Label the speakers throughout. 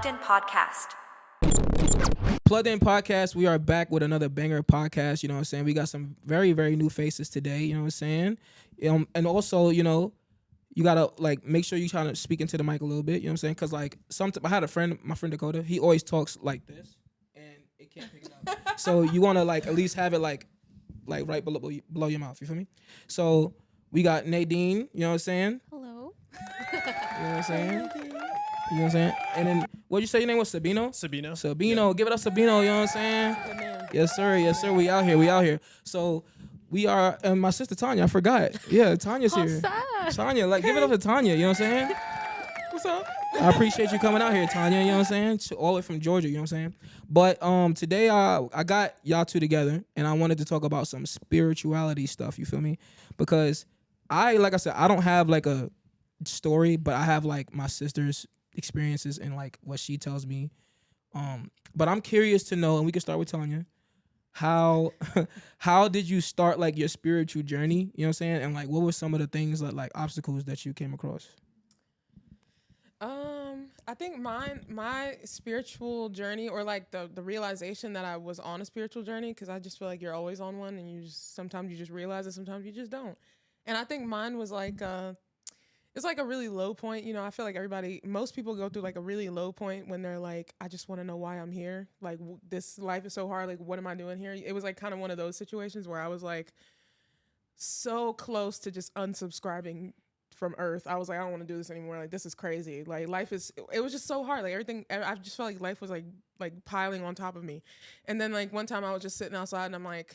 Speaker 1: Plugged In Podcast.
Speaker 2: Plugged In Podcast, we are back with another banger podcast. You know what I'm saying? We got some very, very new faces today. You know what I'm saying? And also, you know, you gotta like make sure you try to speak into the mic a little bit. You know what I'm saying? Because like I had a friend, my friend Dakota. He always talks like this, and it can't pick it up. So you want to like at least have it like right below your mouth. You feel me? So we got Nadine. You know what I'm saying?
Speaker 3: Hello.
Speaker 2: You know what I'm saying? You know what I'm saying? And then what'd you say your name was? Sabino? Sabino. Yep. Give it up, Sabino. You know what I'm saying?
Speaker 3: Good name.
Speaker 2: Yes, sir. Yes, sir. We out here. So we are, and my sister Tanya, I forgot. Yeah, Tanya's here.
Speaker 3: Sad.
Speaker 2: Tanya, like, give it up to Tanya. You know what I'm saying?
Speaker 3: What's up?
Speaker 2: I appreciate you coming out here, Tanya. You know what I'm saying? All the way from Georgia. You know what I'm saying? But today I got y'all two together, and I wanted to talk about some spirituality stuff. You feel me? Because like I said, I don't have like a story, but I have like my sister's experiences and like what she tells me. But I'm curious to know, and we can start with Tanya. How did you start like your spiritual journey? You know what I'm saying? And like what were some of the things like obstacles that you came across?
Speaker 3: I think my spiritual journey, or like the realization that I was on a spiritual journey, because I just feel like you're always on one, and sometimes you just realize it, sometimes you just don't. And I think mine was like it's like a really low point. You know, I feel like most people go through like a really low point when they're like, I just want to know why I'm here. Like this life is so hard. Like, what am I doing here? It was like kind of one of those situations where I was like so close to just unsubscribing from Earth. I was like, I don't want to do this anymore. Like, this is crazy. Like, it was just so hard. Like everything, I just felt like life was like piling on top of me. And then like one time I was just sitting outside and I'm like,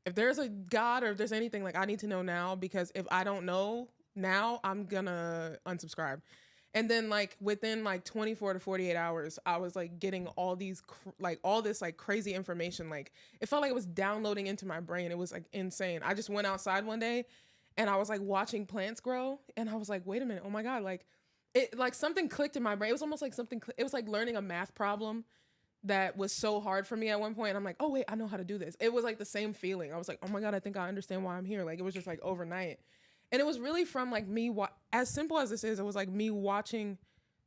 Speaker 3: if there's a God or if there's anything, like I need to know now, because if I don't know now, I'm gonna unsubscribe. And then like within like 24 to 48 hours, I was like getting all these all this like crazy information. Like it felt like it was downloading into my brain. It was like insane. I just went outside one day and I was like watching plants grow, and I was like, wait a minute, oh my God, like it, like something clicked in my brain. It was almost like it was like learning a math problem that was so hard for me at one point. And I'm like, oh wait, I know how to do this. It was like the same feeling. I was like, oh my God, I think I understand why I'm here. Like it was just like overnight. And it was really from like me, as simple as this is, it was like me watching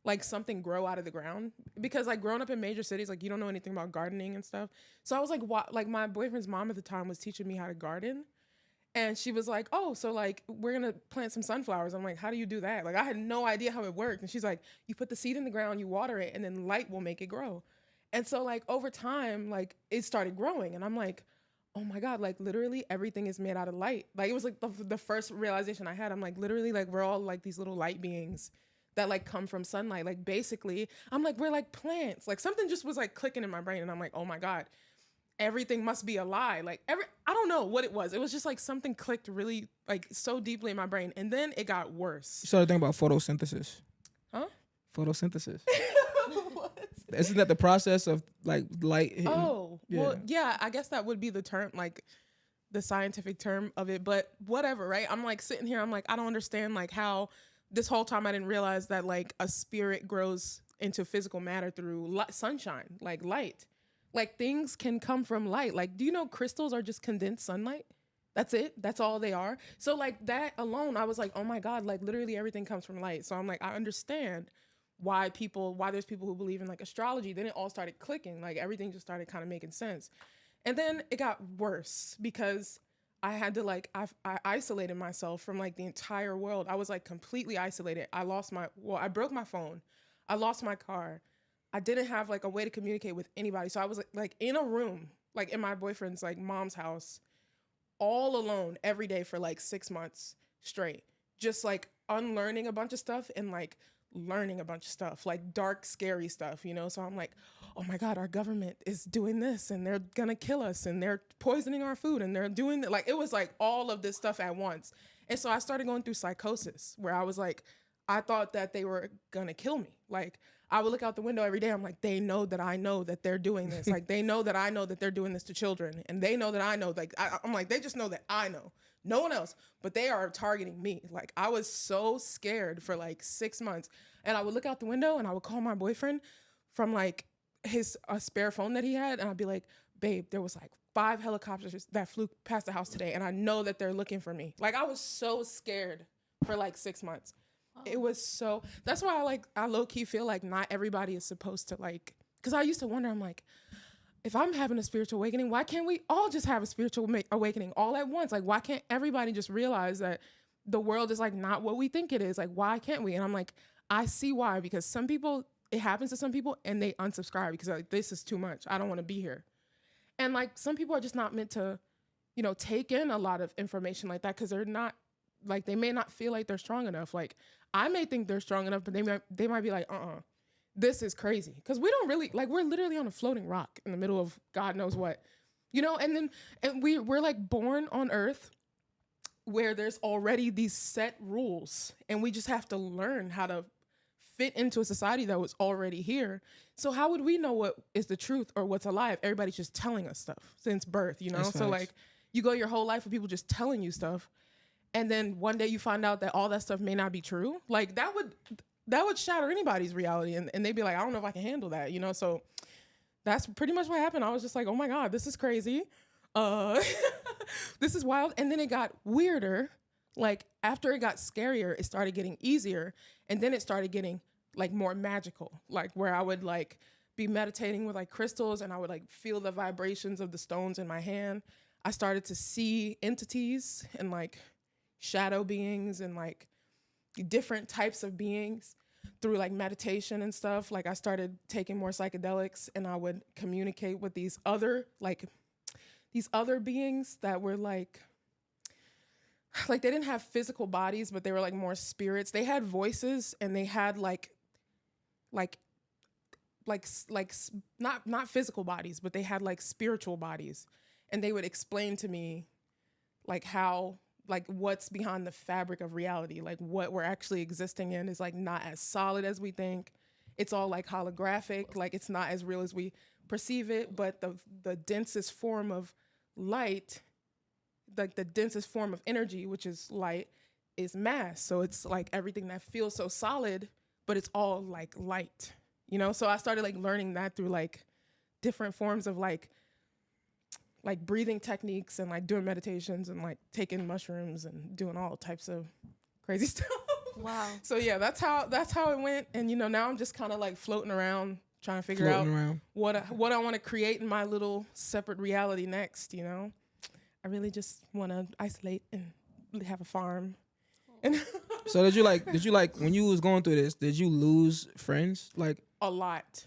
Speaker 3: like something grow out of the ground. Because like growing up in major cities, like you don't know anything about gardening and stuff. So I was like, like my boyfriend's mom at the time was teaching me how to garden. And she was like, oh, so like we're going to plant some sunflowers. I'm like, how do you do that? Like I had no idea how it worked. And she's like, you put the seed in the ground, you water it, and then light will make it grow. And so like over time, like it started growing. And I'm like, oh my God, like literally everything is made out of light. Like it was like the first realization I had. I'm like, literally, like we're all like these little light beings that like come from sunlight. Like basically, I'm like, we're like plants. Like something just was like clicking in my brain. And I'm like, oh my God, everything must be a lie. Like I don't know what it was. It was just like something clicked really like so deeply in my brain. And then it got worse.
Speaker 2: You started thinking about photosynthesis.
Speaker 3: Huh?
Speaker 2: Photosynthesis.
Speaker 3: What?
Speaker 2: Isn't that the process of like light hitting?
Speaker 3: Oh, yeah. Well, yeah, I guess that would be the term, like the scientific term of it, but whatever, right? I'm like sitting here, I'm like, I don't understand like how this whole time I didn't realize that like a spirit grows into physical matter through sunshine, like light. Like things can come from light. Like, do you know crystals are just condensed sunlight? That's it. That's all they are. So like that alone, I was like, oh my God, like literally everything comes from light. So I'm like, I understand why there's people who believe in like astrology. Then it all started clicking. Like everything just started kind of making sense. And then it got worse because I had to like, I isolated myself from like the entire world. I was like completely isolated. I broke my phone. I lost my car. I didn't have like a way to communicate with anybody. So I was like in a room, like in my boyfriend's like mom's house, all alone every day for like 6 months straight, just like unlearning a bunch of stuff and like learning a bunch of stuff, like dark, scary stuff, you know? So I'm like, oh my God, our government is doing this and they're gonna kill us and they're poisoning our food and they're doing that. Like, it was like all of this stuff at once. And so I started going through psychosis where I was like, I thought that they were gonna kill me. Like, I would look out the window every day. I'm like, they know that I know that they're doing this. Like, they know that I know that they're doing this to children. And they know that I know, like, I'm like, they just know that I know. No one else, but they are targeting me. Like, I was so scared for like 6 months. And I would look out the window and I would call my boyfriend from like a spare phone that he had. And I'd be like, babe, there was like 5 helicopters that flew past the house today. And I know that they're looking for me. Like, I was so scared for like 6 months. It was so, that's why I low key feel like not everybody is supposed to like, because I used to wonder, I'm like, if I'm having a spiritual awakening, why can't we all just have a spiritual awakening all at once? Like, why can't everybody just realize that the world is like not what we think it is? Like, why can't we? And I'm like, I see why, because some people, it happens to some people and they unsubscribe because like, this is too much. I don't want to be here. And like, some people are just not meant to, you know, take in a lot of information like that because they're not, like, they may not feel like they're strong enough. Like, I may think they're strong enough, but they might be like, this is crazy. Because we don't really, like, we're literally on a floating rock in the middle of God knows what, you know? And we're like born on earth where there's already these set rules and we just have to learn how to fit into a society that was already here. So how would we know what is the truth or what's a lie if everybody's just telling us stuff since birth, you know?
Speaker 2: That's
Speaker 3: So
Speaker 2: facts.
Speaker 3: like, you go your whole life with people just telling you stuff. And then one day you find out that all that stuff may not be true. Like that would shatter anybody's reality. And they'd be like, I don't know if I can handle that, you know? So that's pretty much what happened. I was just like, oh my God, this is crazy. This is wild. And then it got weirder. Like after it got scarier, it started getting easier. And then it started getting like more magical, like where I would like be meditating with like crystals and I would like feel the vibrations of the stones in my hand. I started to see entities and like shadow beings and like different types of beings through like meditation and stuff. Like I started taking more psychedelics and I would communicate with these other beings that were like they didn't have physical bodies, but they were like more spirits. They had voices and they had not physical bodies, but they had like spiritual bodies. And they would explain to me like how, like what's behind the fabric of reality, like what we're actually existing in is like not as solid as we think. It's all like holographic, like it's not as real as we perceive it, but the densest form of light, like the densest form of energy, which is light, is mass. So it's like everything that feels so solid, but it's all like light, you know? So I started like learning that through like different forms of like breathing techniques and like doing meditations and like taking mushrooms and doing all types of crazy stuff.
Speaker 1: Wow.
Speaker 3: So yeah, that's how it went. And you know, now I'm just kind of like floating around trying to figure out what I want to create in my little separate reality next, you know? I really just want to isolate and have a farm. And
Speaker 2: So did you like when you was going through this, did you lose friends? Like
Speaker 3: a lot.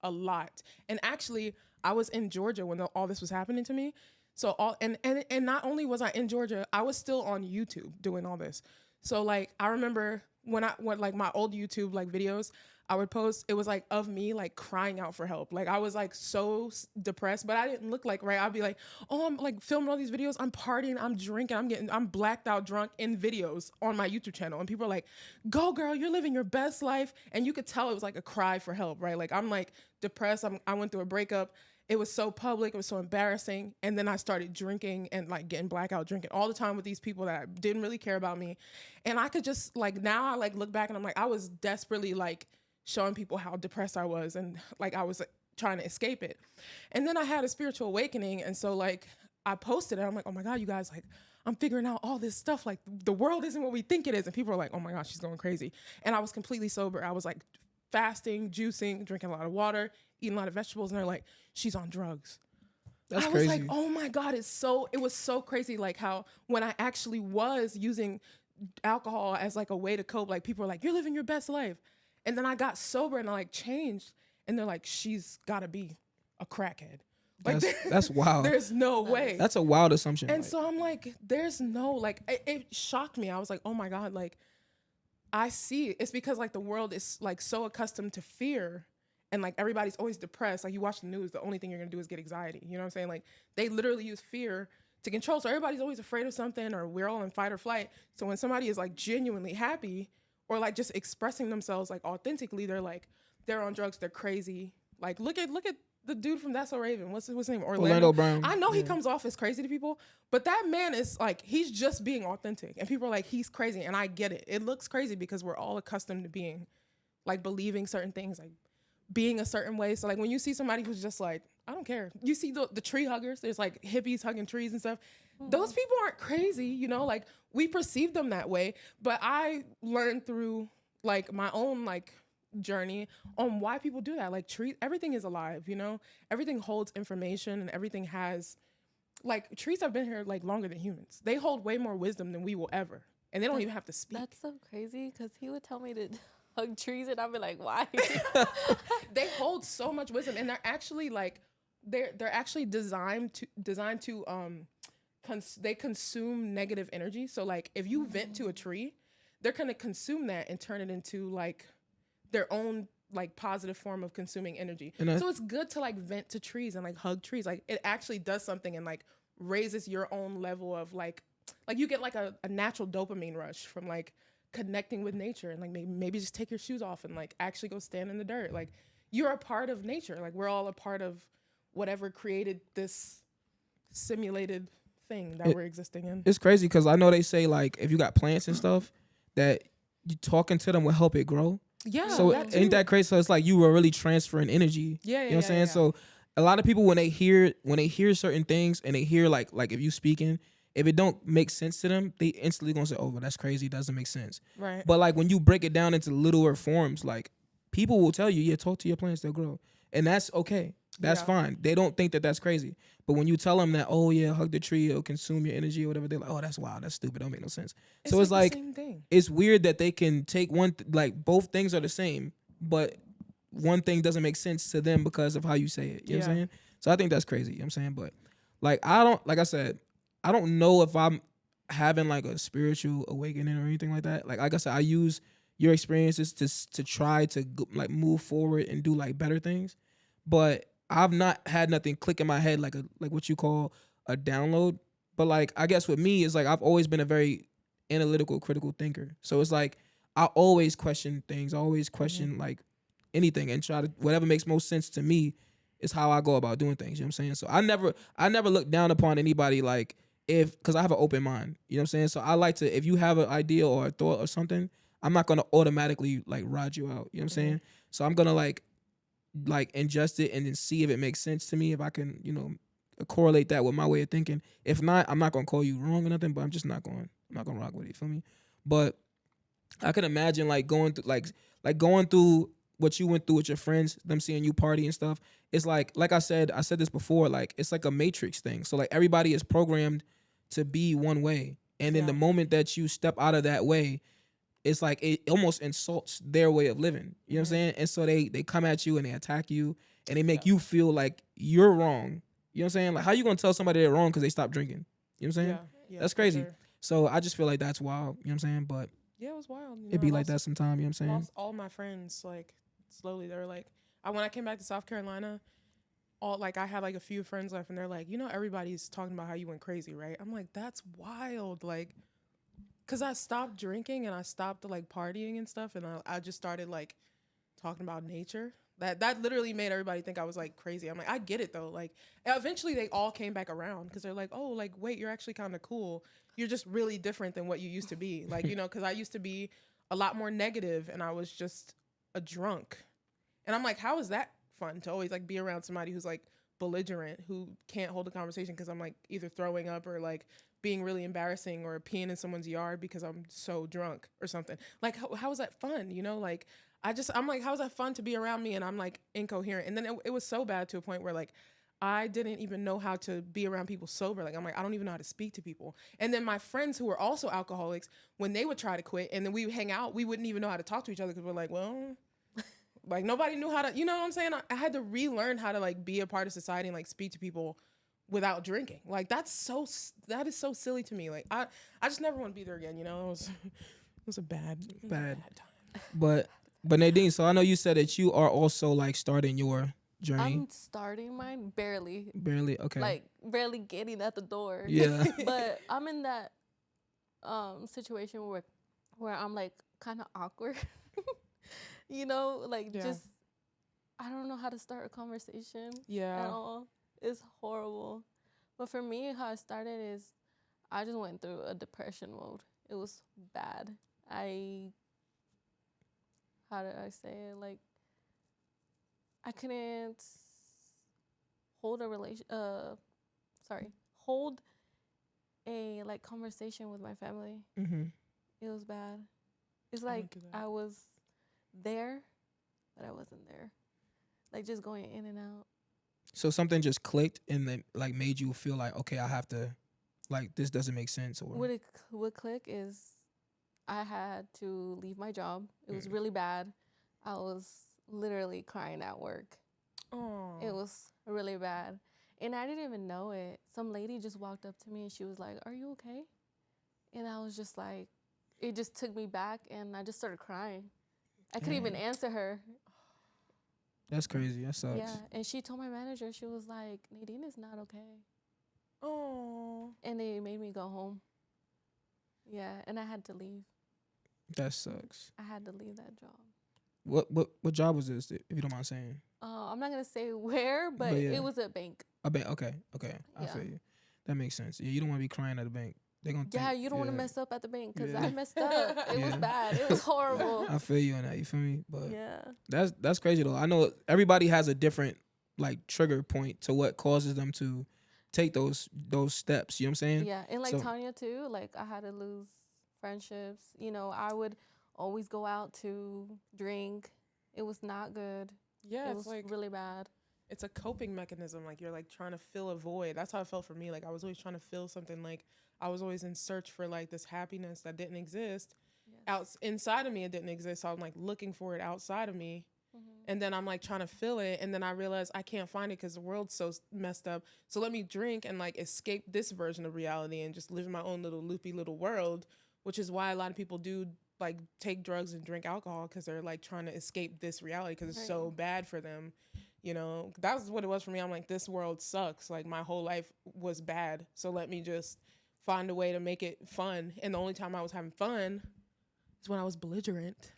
Speaker 3: And actually, I was in Georgia when all this was happening to me. So and not only was I in Georgia, I was still on YouTube doing all this. So like I remember when like my old YouTube like videos, I would post, it was like of me like crying out for help. Like I was like so depressed, but I didn't look like right. I'd be like, oh, I'm like filming all these videos. I'm partying, I'm drinking, I'm blacked out drunk in videos on my YouTube channel. And people are like, go girl, you're living your best life. And you could tell it was like a cry for help, right? Like I'm like depressed. I went through a breakup. It was so public. It was so embarrassing. And then I started drinking and like getting blackout drinking all the time with these people that didn't really care about me. And I could just like, now I like look back and I'm like, I was desperately like showing people how depressed I was. And like, I was trying to escape it. And then I had a spiritual awakening. And so like I posted it. I'm like, oh my God, you guys, like, I'm figuring out all this stuff. Like the world isn't what we think it is. And people are like, oh my gosh, she's going crazy. And I was completely sober. I was like fasting, juicing, drinking a lot of water, eating a lot of vegetables. And they're like, she's on drugs.
Speaker 2: that's
Speaker 3: I
Speaker 2: crazy.
Speaker 3: was like, oh my God, it was so crazy. Like how when I actually was using alcohol as like a way to cope, like people were like, you're living your best life. And then I got sober and I like changed. And they're like, she's gotta be a crackhead. Like
Speaker 2: That's wild.
Speaker 3: There's no way.
Speaker 2: That's a wild assumption.
Speaker 3: And
Speaker 2: like,
Speaker 3: so I'm like, there's no, like, it shocked me. I was like, oh my God, like, I see it. It's because like the world is like so accustomed to fear and like everybody's always depressed. Like you watch the news, the only thing you're gonna do is get anxiety. You know what I'm saying? Like they literally use fear to control. So everybody's always afraid of something or we're all in fight or flight. So when somebody is like genuinely happy or like just expressing themselves like authentically, they're like, they're on drugs, they're crazy. Like look at the dude from That's So Raven. What's his name?
Speaker 2: Orlando Brown.
Speaker 3: I know he comes off as crazy to people, but that man is like, he's just being authentic. And people are like, he's crazy. And I get it. It looks crazy because we're all accustomed to being like believing certain things, like being a certain way. So like when you see somebody who's just like I don't care. You see the tree huggers, there's like hippies hugging trees and stuff. Those people aren't crazy, you know, like we perceive them that way. But I learned through like my own like journey on why people do that. Like trees, everything is alive, you know, everything holds information and everything has like trees have been here like longer than humans. They hold way more wisdom than we will ever. And they don't even have to speak.
Speaker 1: That's so crazy because he would tell me to hug trees and I'd be like, why?
Speaker 3: They hold so much wisdom and they're actually like they're actually designed to they consume negative energy. So like if you vent to a tree, they're going to consume that and turn it into like their own like positive form of consuming energy. So it's good to like vent to trees and like hug trees. Like it actually does something and like raises your own level of like you get like a natural dopamine rush from like connecting with nature and like maybe just take your shoes off and like actually go stand in the dirt. Like you're a part of nature. Like we're all a part of whatever created this simulated thing that we're existing in.
Speaker 2: It's crazy because I know they say like if you got plants and stuff that you talking to them will help it grow.
Speaker 3: Yeah.
Speaker 2: So ain't that crazy? So it's like you were really transferring energy.
Speaker 3: Yeah.
Speaker 2: You know what I'm saying? So a lot of people when they hear certain things and they hear like if you speaking, if it don't make sense to them, they instantly gonna say, "Oh, well, that's crazy. It doesn't make sense."
Speaker 3: Right.
Speaker 2: But like when you break it down into littler forms, like people will tell you, "Yeah, talk to your plants; they'll grow," and that's okay. That's fine. They don't think that that's crazy. But when you tell them that, "Oh yeah, hug the tree; it'll consume your energy or whatever," they're like, "Oh, that's wild. That's stupid. Don't make no sense." So it's like
Speaker 3: the same thing.
Speaker 2: It's weird that they can take like both things are the same, but one thing doesn't make sense to them because of how you say it. You know what I'm saying? So I think that's crazy. You know what I'm saying? But like like I said, I don't know if I'm having like a spiritual awakening or anything like that. Like I said, I use your experiences to try to like move forward and do like better things. But I've not had nothing click in my head like what you call a download. But like I guess with me is like I've always been a very analytical, critical thinker. So it's like I always question things. I always question like anything and try to whatever makes most sense to me is how I go about doing things. You know what I'm saying? So I never look down upon anybody like because I have an open mind. You know what I'm saying? So I like to if you have an idea or a thought or something, I'm not gonna automatically like ride you out. You know what I'm saying? So I'm gonna like ingest it and then see if it makes sense to me, if I can, correlate that with my way of thinking. If not, I'm not gonna call you wrong or nothing, but I'm not gonna rock with it, you feel me? But I can imagine like going through going through what you went through with your friends, them seeing you party and stuff. It's like I said this before, like it's like a matrix thing. So like everybody is programmed to be one way. And in the moment that you step out of that way, it's like it almost insults their way of living. You know what I'm saying? And so they come at you and they attack you and they make you feel like you're wrong. You know what I'm saying? Like how you gonna tell somebody they're wrong because they stopped drinking? You know what I'm saying?
Speaker 3: Yeah,
Speaker 2: that's crazy.
Speaker 3: Sure.
Speaker 2: So I just feel like that's wild. You know what I'm saying? But
Speaker 3: yeah, it was wild.
Speaker 2: It'd be like that sometime. You know what I'm saying?
Speaker 3: Lost all my friends like slowly. They were like, when I came back to South Carolina, I had like a few friends left, and they're like, everybody's talking about how you went crazy, right? I'm like, that's wild, like. Cause I stopped drinking and I stopped like partying and stuff, and I just started like talking about nature. That literally made everybody think I was like crazy. I'm like, I get it though. Like eventually they all came back around because they're like, oh, like wait, you're actually kind of cool. You're just really different than what you used to be. Like because I used to be a lot more negative and I was just a drunk. And I'm like, how is that fun to always like be around somebody who's like belligerent, who can't hold a conversation because I'm like either throwing up or like being really embarrassing or peeing in someone's yard because I'm so drunk or something. Like, how is that fun? Like, I'm like, how is that fun to be around me and I'm like incoherent? And then it was so bad to a point where like, I didn't even know how to be around people sober. Like, I'm like, I don't even know how to speak to people. And then my friends who were also alcoholics, when they would try to quit and then we would hang out, we wouldn't even know how to talk to each other because we're like, well, like nobody knew how to, you know what I'm saying? I had to relearn how to like be a part of society and like speak to people without drinking. Like that is so silly to me. Like I just never want to be there again. It was a bad time.
Speaker 2: But Nadine, so I know you said that you are also like starting your journey.
Speaker 1: I'm starting mine barely.
Speaker 2: Barely, okay.
Speaker 1: Like barely getting at the door.
Speaker 2: Yeah.
Speaker 1: But I'm in that situation where I'm like kind of awkward. Just I don't know how to start a conversation at all. It's horrible. But for me, how I started is I just went through a depression mode. It was bad. How did I say it? Like, I couldn't hold a hold a like conversation with my family. It was bad. It's like I was there, but I wasn't there. Like just going in and out.
Speaker 2: So something just clicked and then like made you feel like, okay, I have to, like, this doesn't make sense. Or
Speaker 1: what click is, I had to leave my job. It was really bad. I was literally crying at work. Oh, it was really bad, and I didn't even know it. Some lady just walked up to me and she was like, "Are you okay?" And I was just like, it just took me back, and I just started crying. I couldn't even answer her.
Speaker 2: That's crazy. That sucks.
Speaker 1: Yeah, and she told my manager, she was like, Nadine is not okay. Oh. And they made me go home. Yeah, and I had to leave.
Speaker 2: That sucks.
Speaker 1: I had to leave that job.
Speaker 2: What job was this, if you don't mind saying?
Speaker 1: I'm not gonna say where, but yeah. It was a bank.
Speaker 2: A bank. Okay. I feel you. That makes sense. Yeah, you don't want to be crying at a bank. They're gonna
Speaker 1: you don't want to mess up at the bank because I messed up. It was bad. It was horrible.
Speaker 2: I feel you on that. You feel me? But
Speaker 1: yeah,
Speaker 2: that's crazy though. I know everybody has a different like trigger point to what causes them to take those steps. You know what I'm saying?
Speaker 1: Yeah, and like Tanya too. Like I had to lose friendships. You know, I would always go out to drink. It was not good. Yeah, it was like really bad.
Speaker 3: It's a coping mechanism. Like you're like trying to fill a void. That's how it felt for me. Like I was always trying to fill something. Like I was always in search for like this happiness that didn't exist. Inside of me, it didn't exist. So I'm like looking for it outside of me. And then I'm like trying to fill it. And then I realize I can't find it because the world's so messed up. So let me drink and like escape this version of reality and just live in my own little loopy little world, which is why a lot of people do like take drugs and drink alcohol because they're like trying to escape this reality because it's so bad for them. You know, that was what it was for me. I'm like, this world sucks. Like my whole life was bad. So let me just find a way to make it fun. And the only time I was having fun is when I was belligerent.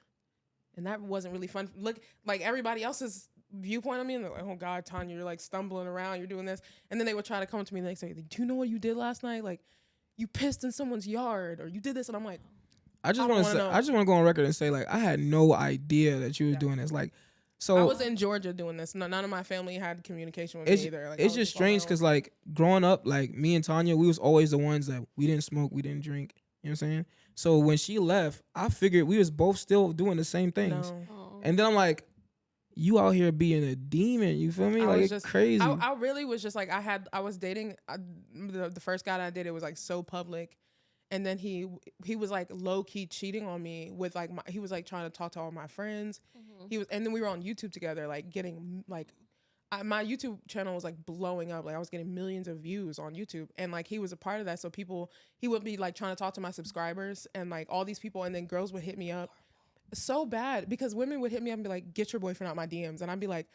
Speaker 3: And that wasn't really fun. Look, like everybody else's viewpoint on me, and they're like, oh God, Tanya, you're like stumbling around, you're doing this. And then they would try to come to me and they say, do you know what you did last night? Like you pissed in someone's yard or you did this. And I'm like,
Speaker 2: I just want to go on record and say, like, I had no idea that you were doing this. Like, so
Speaker 3: I was in Georgia doing this. None of my family had communication with me either. Like,
Speaker 2: it's just strange because, like, growing up, like, me and Tanya, we was always the ones that we didn't smoke, we didn't drink. You know what I'm saying? So when she left, I figured we was both still doing the same things. No. And then I'm like, you out here being a demon. You feel me? Like, it's crazy.
Speaker 3: I really was just like, I was dating the first guy that I dated was like so public. And then he was like low key cheating on me with like he was like trying to talk to all my friends. And then we were on YouTube together, like getting like my YouTube channel was like blowing up. Like I was getting millions of views on YouTube, and like he was a part of that. So he would be like trying to talk to my subscribers and like all these people, and then girls would hit me up so bad because women would hit me up and be like, "Get your boyfriend out my DMs," and I'd be like,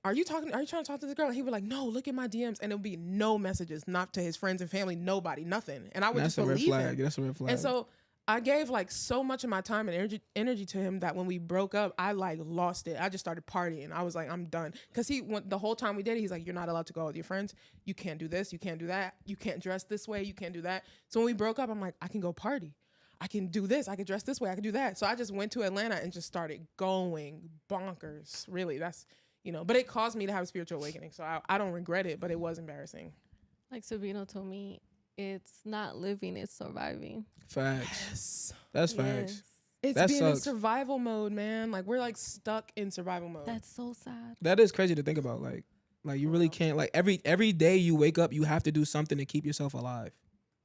Speaker 3: Are you trying to talk to this girl? And he would be like, no, look at my DMs. And it would be no messages, not to his friends and family, nobody, nothing. And I would just believe him.
Speaker 2: That's a red flag.
Speaker 3: And so I gave like so much of my time and energy to him that when we broke up, I like lost it. I just started partying. I was like, I'm done. Because the whole time we did it, he's like, you're not allowed to go out with your friends. You can't do this. You can't do that. You can't dress this way. You can't do that. So when we broke up, I'm like, I can go party. I can do this. I can dress this way. I can do that. So I just went to Atlanta and just started going bonkers. Really, that's... You know, but it caused me to have a spiritual awakening. So I don't regret it, but it was embarrassing.
Speaker 1: Like Sabino told me, it's not living, it's surviving.
Speaker 2: Facts.
Speaker 3: Yes.
Speaker 2: That's facts.
Speaker 3: It's being in survival mode, man. Like we're like stuck in survival mode.
Speaker 1: That's so sad.
Speaker 2: That is crazy to think about. Like you really can't, like every day you wake up, you have to do something to keep yourself alive.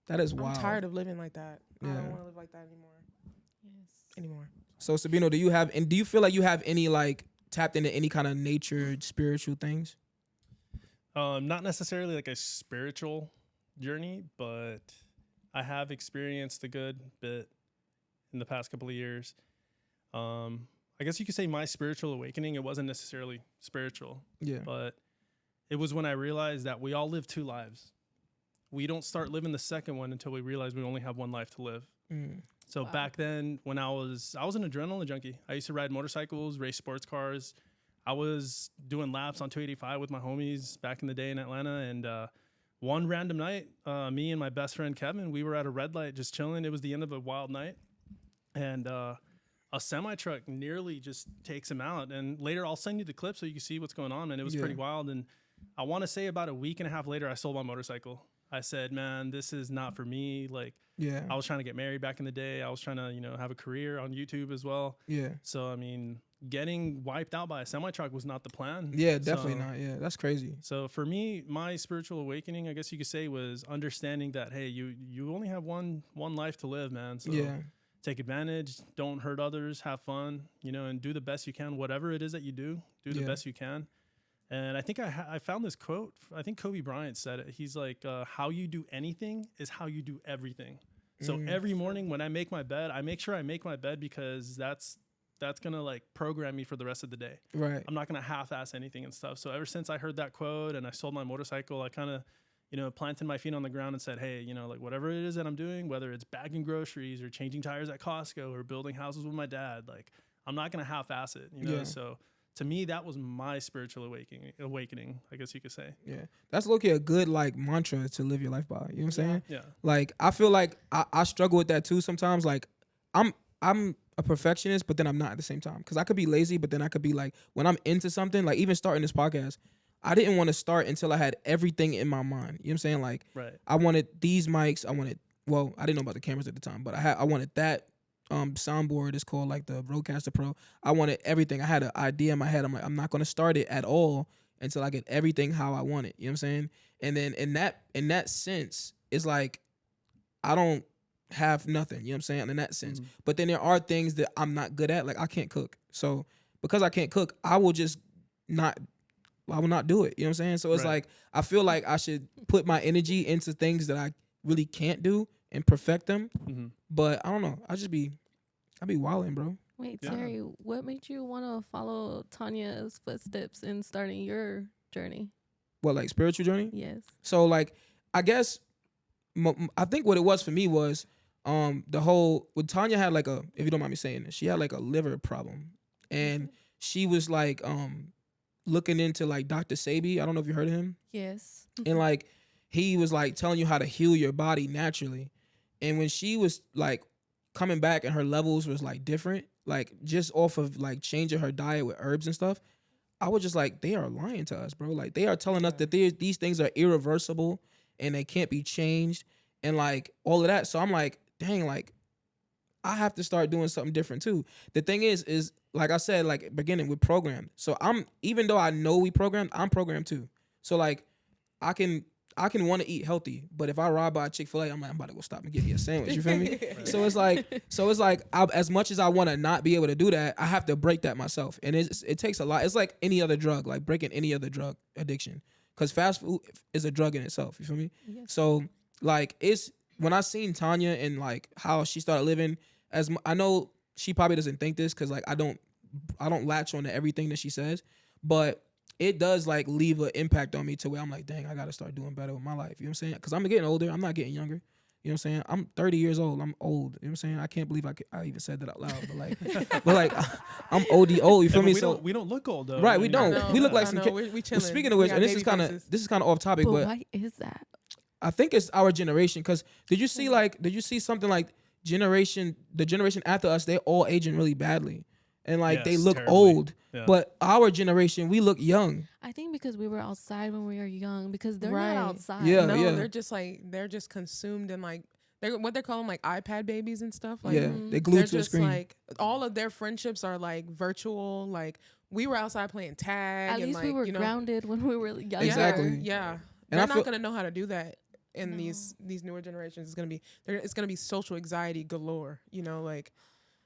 Speaker 2: That is wild.
Speaker 3: I'm tired of living like that. Yeah. I don't want to live like that anymore.
Speaker 1: Yes.
Speaker 3: Anymore.
Speaker 2: So Sabino, do you feel like you have any like tapped into any kind of nature spiritual things?
Speaker 4: Not necessarily like a spiritual journey, but I have experienced a good bit in the past couple of years. I guess you could say my spiritual awakening, it wasn't necessarily spiritual, but it was when I realized that we all live two lives. We don't start living the second one until we realize we only have one life to live. So back then, when I was an adrenaline junkie. I used to ride motorcycles, race sports cars. I was doing laps on 285 with my homies back in the day in Atlanta. And one random night, me and my best friend Kevin, we were at a red light just chilling. It was the end of a wild night. And a semi-truck nearly just takes him out. And later, I'll send you the clip so you can see what's going on. And it was pretty wild. And I want to say about a week and a half later, I sold my motorcycle. I said, man, this is not for me. Like, I was trying to get married back in the day. I was trying to, have a career on YouTube as well. Yeah. So, I mean, getting wiped out by a semi-truck was not the plan.
Speaker 2: Yeah, definitely not. Yeah, that's crazy.
Speaker 4: So for me, my spiritual awakening, I guess you could say, was understanding that, hey, you only have one life to live, man. So take advantage, don't hurt others, have fun, and do the best you can. Whatever it is that you do the best you can. And I think I found this quote. I think Kobe Bryant said it. He's like, how you do anything is how you do everything. So every morning when I make my bed, I make sure I make my bed because that's going to like program me for the rest of the day. Right. I'm not going to half-ass anything and stuff. So ever since I heard that quote and I sold my motorcycle, I kind of, planted my feet on the ground and said, hey, like whatever it is that I'm doing, whether it's bagging groceries or changing tires at Costco or building houses with my dad, like I'm not going to half-ass it, So to me, that was my spiritual awakening, I guess you could say.
Speaker 2: Yeah. That's low-key a good, like, mantra to live your life by. You know what I'm saying? Yeah. Like, I feel like I struggle with that, too, sometimes. Like, I'm a perfectionist, but then I'm not at the same time. Because I could be lazy, but then I could be, like, when I'm into something, like, even starting this podcast, I didn't want to start until I had everything in my mind. You know what I'm saying? Like, I wanted these mics. I didn't know about the cameras at the time, but I wanted that. Soundboard is called like the Rodecaster Pro. I wanted everything. I had an idea in my head. I'm like, I'm not gonna start it at all until I get everything how I want it. You know what I'm saying? And then in that sense, it's like I don't have nothing. You know what I'm saying? In that sense. But then there are things that I'm not good at. Like I can't cook. So because I can't cook, I will not do it. You know what I'm saying? So it's like I feel like I should put my energy into things that I really can't do and perfect them. But I don't know. I be wilding, bro.
Speaker 1: Wait, Terry, what made you want to follow Tanya's footsteps in starting your journey?
Speaker 2: What, like spiritual journey?
Speaker 1: Yes.
Speaker 2: So like, I guess, I think what it was for me was the whole, when Tanya had like if you don't mind me saying this, she had like a liver problem. And she was like looking into like Dr. Sabi. I don't know if you heard of him.
Speaker 1: Yes.
Speaker 2: And like, he was like telling you how to heal your body naturally. And when she was like coming back and her levels was like different, like just off of like changing her diet with herbs and stuff, I was just like, they are lying to us, bro. Like they are telling us that these things are irreversible and they can't be changed and like all of that. So I'm like, dang, like I have to start doing something different too. The thing is like I said, like beginning with programmed. So even though I know we programmed, I'm programmed too. So like I can want to eat healthy, but if I ride by a Chick-fil-A, I'm like, I'm about to go stop and get me a sandwich. You feel me? So it's like, as much as I want to not be able to do that, I have to break that myself, and it takes a lot. It's like any other drug, like breaking any other drug addiction, because fast food is a drug in itself. You feel me? Yes. So like it's when I seen Tanya and like how she started living, I know she probably doesn't think this because like I don't latch on to everything that she says, but it does like leave an impact on me to where I'm like, dang, I got to start doing better with my life. You know what I'm saying? Because I'm getting older. I'm not getting younger. You know what I'm saying? I'm 30 years old. I'm old. You know what I'm saying? I can't believe I even said that out loud. But like, I'm old. You feel me?
Speaker 4: We don't look old though.
Speaker 2: Right, we don't.
Speaker 3: No,
Speaker 2: we look like some kids.
Speaker 3: We chilling.
Speaker 2: Speaking of which, and this is kind of off topic, but
Speaker 1: why is that?
Speaker 2: I think it's our generation. Because did you see something like the generation after us? They're all aging really badly. And like they look terribly old, but our generation, we look young.
Speaker 1: I think because we were outside when we were young, because they're not outside.
Speaker 3: They're just consumed in like what they're calling like iPad babies and stuff. Like,
Speaker 2: they glued to the screen.
Speaker 3: Like all of their friendships are like virtual. Like we were outside playing tag.
Speaker 1: At least we were grounded when we were young.
Speaker 2: Exactly.
Speaker 3: Yeah, and they're not gonna know how to do that in these newer generations. It's gonna be social anxiety galore. Like.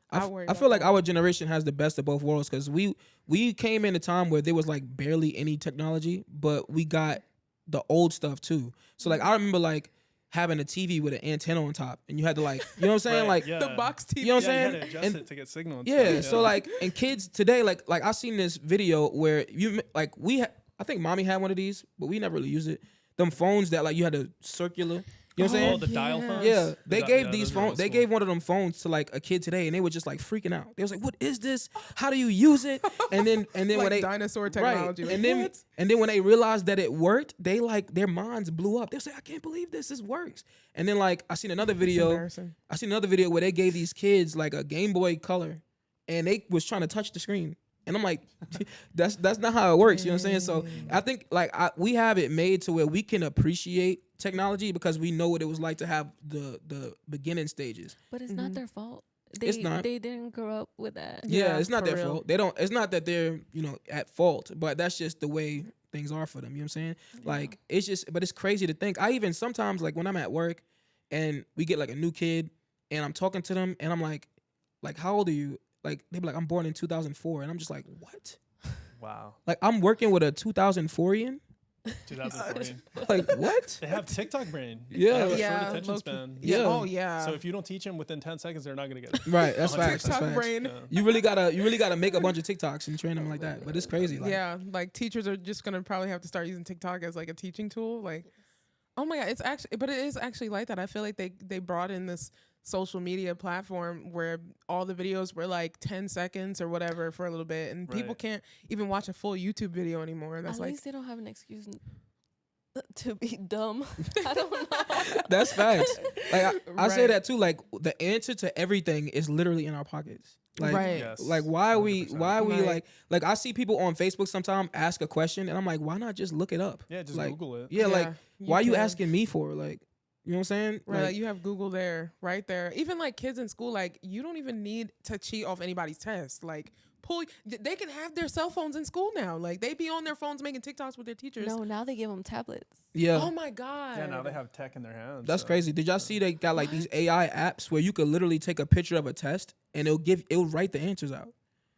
Speaker 2: I feel like our generation has the best of both worlds because we came in a time where there was like barely any technology, but we got the old stuff too. So like I remember like having a TV with an antenna on top, and you had to like, you know what I'm saying, like
Speaker 3: the box TV.
Speaker 2: You know what I'm saying?
Speaker 4: You had to adjust it to get signal.
Speaker 2: And so like, and kids today, like I seen this video where I think mommy had one of these, but we never really used it. Them phones that like you had a circular. You know what I'm saying?
Speaker 4: Oh, the dial phones?
Speaker 2: Yeah. They gave these phones. They gave one of them phones to like a kid today, and they were just like freaking out. They was like, "What is this? How do you use it?" And then
Speaker 3: like
Speaker 2: when they
Speaker 3: dinosaur technology.
Speaker 2: Right. And then when they realized that it worked, they like their minds blew up. They was like, "I can't believe this. This works." And then like I seen another video where they gave these kids like a Game Boy Color, and they was trying to touch the screen. And I'm like, that's not how it works. You know what I'm saying? So I think like we have it made to where we can appreciate technology because we know what it was like to have the beginning stages.
Speaker 1: But it's not their fault.
Speaker 2: It's not.
Speaker 1: They didn't grow up with that.
Speaker 2: Yeah, it's not their fault. They don't. It's not that they're at fault, but that's just the way things are for them. You know what I'm saying? Yeah. Like it's just, but it's crazy to think. I even sometimes like when I'm at work and we get like a new kid and I'm talking to them and I'm like how old are you? Like they be like, I'm born in 2004, and I'm just like, what?
Speaker 4: Wow.
Speaker 2: Like I'm working with a 2004ian.
Speaker 4: 2004.
Speaker 2: Like what?
Speaker 4: They have TikTok brain.
Speaker 2: Yeah.
Speaker 4: Short attention span.
Speaker 2: Yeah.
Speaker 3: Oh yeah.
Speaker 4: So if you don't teach them within 10 seconds, they're not gonna get it.
Speaker 2: Right. That's facts.
Speaker 3: TikTok
Speaker 2: That's facts.
Speaker 3: brain.
Speaker 4: Yeah.
Speaker 2: You really gotta make a bunch of TikToks and train them like that. But it's crazy. Like,
Speaker 3: yeah. Like teachers are just gonna probably have to start using TikTok as like a teaching tool. Like, oh my god, but it is actually like that. I feel like they brought in this social media platform where all the videos were like 10 seconds or whatever for a little bit, and people can't even watch a full YouTube video anymore. That's
Speaker 1: At least they don't have an excuse to be dumb. I don't know.
Speaker 2: That's facts. Like I say that too. Like the answer to everything is literally in our pockets. Like,
Speaker 3: Right.
Speaker 2: Like why are we
Speaker 3: 100%.
Speaker 2: like I see people on Facebook sometimes ask a question and I'm like, why not just look it up?
Speaker 4: Yeah, just
Speaker 2: like,
Speaker 4: Google it.
Speaker 2: Yeah, like why are you
Speaker 3: can.
Speaker 2: asking me for? Like, you know what I'm saying?
Speaker 3: Right, like you have Google there, right there. Even like kids in school, like you don't even need to cheat off anybody's test. Like they can have their cell phones in school now. Like they be on their phones making TikToks with their teachers.
Speaker 1: No, now they give them tablets.
Speaker 2: Yeah.
Speaker 3: Oh my god.
Speaker 4: Yeah, now they have tech in their hands.
Speaker 2: That's crazy. Did y'all see they got like these AI apps where you could literally take a picture of a test and it'll write the answers out.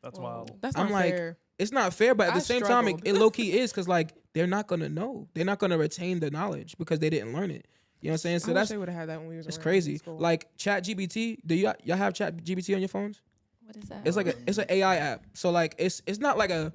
Speaker 4: That's wild.
Speaker 3: That's not
Speaker 2: I'm like,
Speaker 3: fair.
Speaker 2: it's not fair, but at the same time,
Speaker 3: struggled.
Speaker 2: it low key is because like they're not gonna know. They're not gonna retain the knowledge because they didn't learn it. You know what I'm saying? So
Speaker 3: I wish
Speaker 2: that's
Speaker 3: they would have had that when we was
Speaker 2: it's
Speaker 3: around
Speaker 2: crazy.
Speaker 3: in school.
Speaker 2: Like ChatGPT. Do y'all have ChatGPT on your phones?
Speaker 1: What is that?
Speaker 2: It's like it's an AI app. So like it's not like it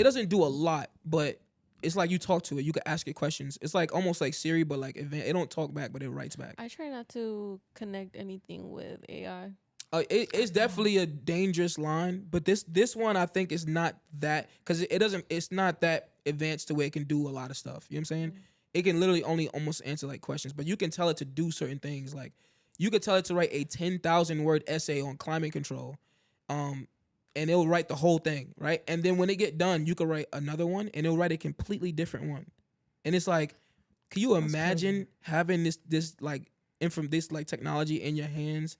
Speaker 2: doesn't do a lot, but it's like you talk to it. You can ask it questions. It's like almost like Siri, but like it don't talk back, but it writes back.
Speaker 1: I try not to connect anything with AI.
Speaker 2: It's definitely a dangerous line, but this one I think is not that because it's not that advanced to where it can do a lot of stuff. You know what I'm saying? Mm-hmm. It can literally only almost answer like questions, but you can tell it to do certain things. Like you could tell it to write a 10,000 word essay on climate control, and it'll write the whole thing, right? And then when it get done, you could write another one, and it'll write a completely different one. And it's like, can you imagine having this like technology in your hands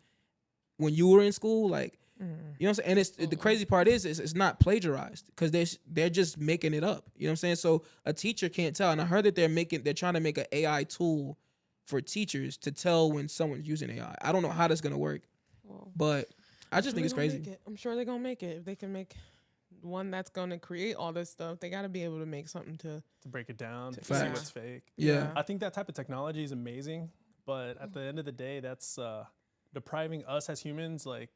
Speaker 2: when you were in school? Like, you know what I'm saying? And it's the crazy part is it's not plagiarized because they're just making it up. You know what I'm saying? So a teacher can't tell. And I heard that they're trying to make an AI tool for teachers to tell when someone's using AI. I don't know how that's gonna work, but I just think it's crazy.
Speaker 3: I'm sure they're gonna make it. If they can make one that's gonna create all this stuff, they gotta be able to make something to
Speaker 4: break it down, to see
Speaker 2: Facts.
Speaker 4: what's fake.
Speaker 2: Yeah.
Speaker 4: I think that type of technology is amazing, but at the end of the day, that's depriving us as humans, like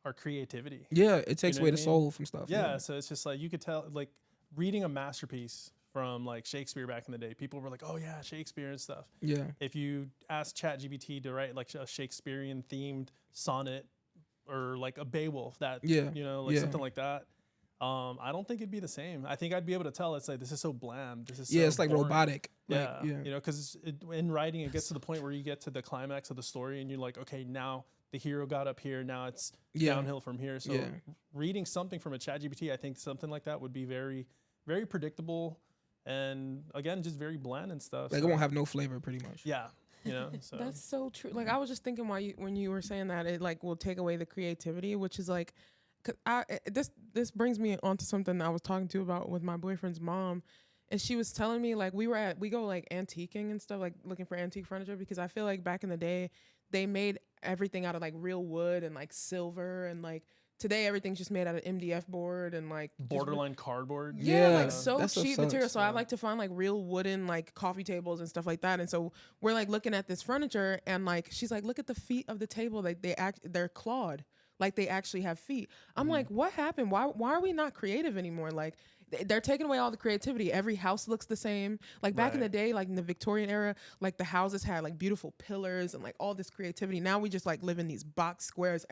Speaker 4: our creativity.
Speaker 2: Yeah, it takes
Speaker 4: You know
Speaker 2: away
Speaker 4: what
Speaker 2: the
Speaker 4: I mean?
Speaker 2: soul from stuff.
Speaker 4: Yeah, so it's just like you could tell, like reading a masterpiece from like Shakespeare back in the day, people were like, oh yeah, Shakespeare and stuff.
Speaker 2: Yeah.
Speaker 4: If you ask ChatGPT to write like a Shakespearean themed sonnet or like a Beowulf, that something like that, I don't think it'd be the same. I think I'd be able to tell it's like this is so bland. This is so
Speaker 2: it's like
Speaker 4: boring.
Speaker 2: robotic.
Speaker 4: Yeah,
Speaker 2: like,
Speaker 4: you know, because in writing it gets to the point where you get to the climax of the story and you're like, okay, now the hero got up here, now it's downhill from here. So reading something from a ChatGPT, I think something like that would be very, very predictable. And again, just very bland and stuff.
Speaker 2: Like it won't have no flavor, pretty much.
Speaker 4: Yeah, you know. So
Speaker 3: That's so true. Like I was just thinking when you were saying that it like will take away the creativity, which is like, this brings me onto something I was talking to about with my boyfriend's mom, and she was telling me like we go like antiquing and stuff, like looking for antique furniture, because I feel like back in the day they made everything out of like real wood and like silver, and like today everything's just made out of MDF board and like
Speaker 4: borderline cardboard.
Speaker 3: Like so
Speaker 2: that
Speaker 3: cheap
Speaker 2: sucks.
Speaker 3: material. So I like to find like real wooden like coffee tables and stuff like that. And so we're like looking at this furniture, and like she's like, look at the feet of the table, like they're clawed, like they actually have feet. I'm like, what happened? Why are we not creative anymore? Like they're taking away all the creativity. Every house looks the same. Like back in the day, like in the Victorian era, like the houses had like beautiful pillars and like all this creativity. Now we just like live in these box squares.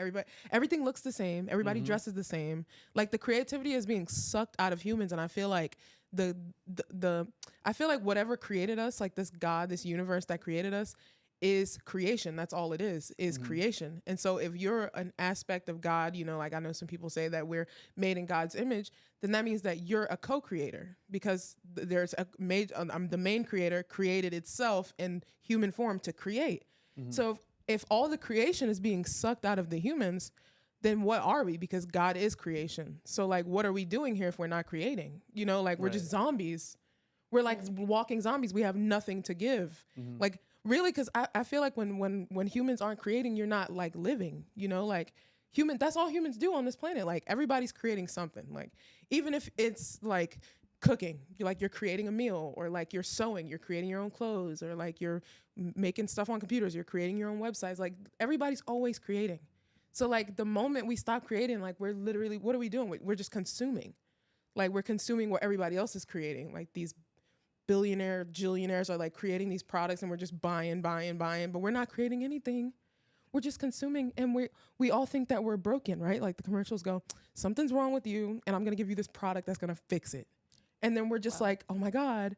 Speaker 3: Everything looks the same. Everybody dresses the same. Like the creativity is being sucked out of humans. And I feel like I feel like whatever created us, like this God, this universe that created us, is creation. That's all it is creation. And so if you're an aspect of God, you know, like I know some people say that we're made in God's image, then that means that you're a co-creator, because there's a the main creator created itself in human form to create. So if all the creation is being sucked out of the humans, then what are we? Because God is creation. So like, what are we doing here if we're not creating? You know, like we're just zombies. We're like walking zombies. We have nothing to give. Like, really, because I feel like when humans aren't creating, you're not like living, you know, like that's all humans do on this planet. Like everybody's creating something, like even if it's like cooking, you're creating a meal, or like you're sewing, you're creating your own clothes, or like you're making stuff on computers, you're creating your own websites. Like everybody's always creating. So like the moment we stop creating, like we're literally, what are we doing? We're just consuming. Like we're consuming what everybody else is creating. Like these jillionaires are like creating these products, and we're just buying, but we're not creating anything. We're just consuming, and we all think that we're broken, right? Like the commercials go, something's wrong with you, and I'm gonna give you this product that's gonna fix it. And then we're just like, oh my God,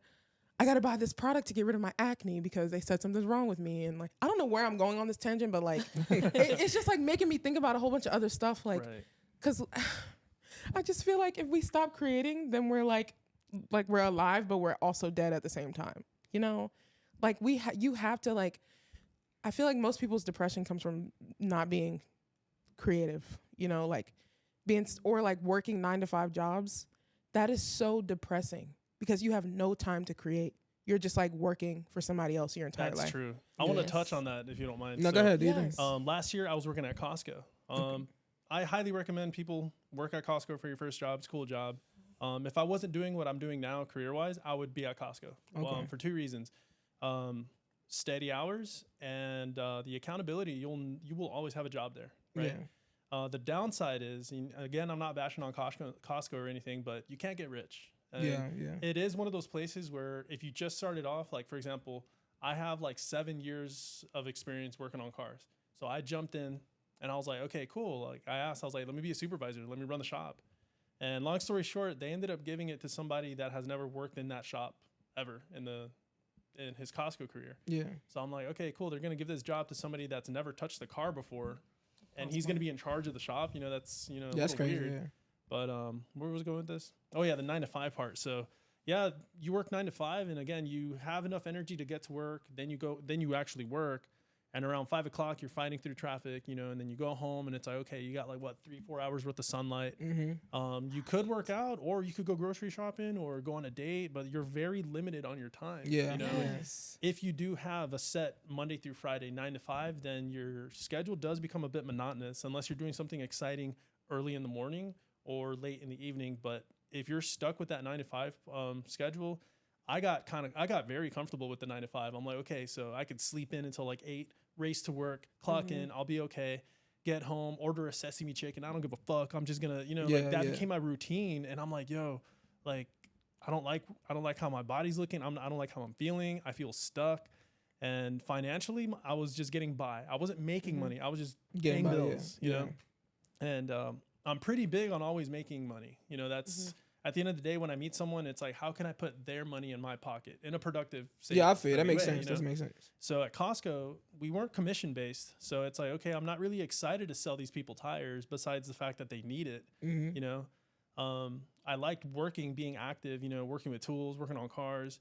Speaker 3: I gotta buy this product to get rid of my acne because they said something's wrong with me. And like, I don't know where I'm going on this tangent, but like, it's just like making me think about a whole bunch of other stuff. Like, cause I just feel like if we stop creating, then we're like we're alive, but we're also dead at the same time. You know, like you have to like, I feel like most people's depression comes from not being creative, you know, like or like working 9-to-5 jobs. That is so depressing because you have no time to create. You're just like working for somebody else your entire life.
Speaker 4: That's true. I want to touch on that if you don't mind.
Speaker 2: No, go ahead.
Speaker 3: Yes.
Speaker 4: Last year I was working at Costco. I highly recommend people work at Costco for your first job. It's a cool job. If I wasn't doing what I'm doing now career-wise, I would be at Costco for 2 reasons. Steady hours and the accountability. You will always have a job there, right? Yeah. The downside is, again, I'm not bashing on Costco or anything, but you can't get rich. It is one of those places where if you just started off, like for example, I have like 7 years of experience working on cars. So I jumped in and I was like, okay, cool. Like I was like, let me be a supervisor. Let me run the shop. And long story short, they ended up giving it to somebody that has never worked in that shop ever in his Costco career. Yeah. So I'm like, okay, cool. They're going to give this job to somebody that's never touched the car before. And he's going to be in charge of the shop. You know, that's crazy. Weird. Yeah. But where was I going with this? Oh yeah, the 9-to-5 part. So yeah, you work 9 to 5, and again, you have enough energy to get to work. Then you actually work, and around 5 o'clock, you're fighting through traffic, you know, and then you go home, and it's like, okay, you got like 3-4 hours worth of sunlight. You could work out, or you could go grocery shopping, or go on a date, but you're very limited on your time. Yeah. You know? Yes. If you do have a set Monday through Friday 9 to 5, then your schedule does become a bit monotonous unless you're doing something exciting early in the morning or late in the evening. But if you're stuck with that 9 to 5 schedule, I got very comfortable with the 9 to 5. I'm like, okay, so I could sleep in until like 8, race to work, clock in, I'll be okay, get home, order a sesame chicken. I don't give a fuck. I'm just gonna, that became my routine. And I'm like, yo, like, I don't like how my body's looking. I don't like how I'm feeling. I feel stuck. And financially, I was just getting by. I wasn't making money. I was just getting bills, you know? And I'm pretty big on always making money. You know, that's at the end of the day, when I meet someone, it's like, how can I put their money in my pocket in a productive, safe,
Speaker 2: I feel that makes
Speaker 4: way,
Speaker 2: sense. That makes sense.
Speaker 4: So at Costco, we weren't commission based. So it's like, okay, I'm not really excited to sell these people tires besides the fact that they need it. You know, I liked being active, you know, working with tools, working on cars.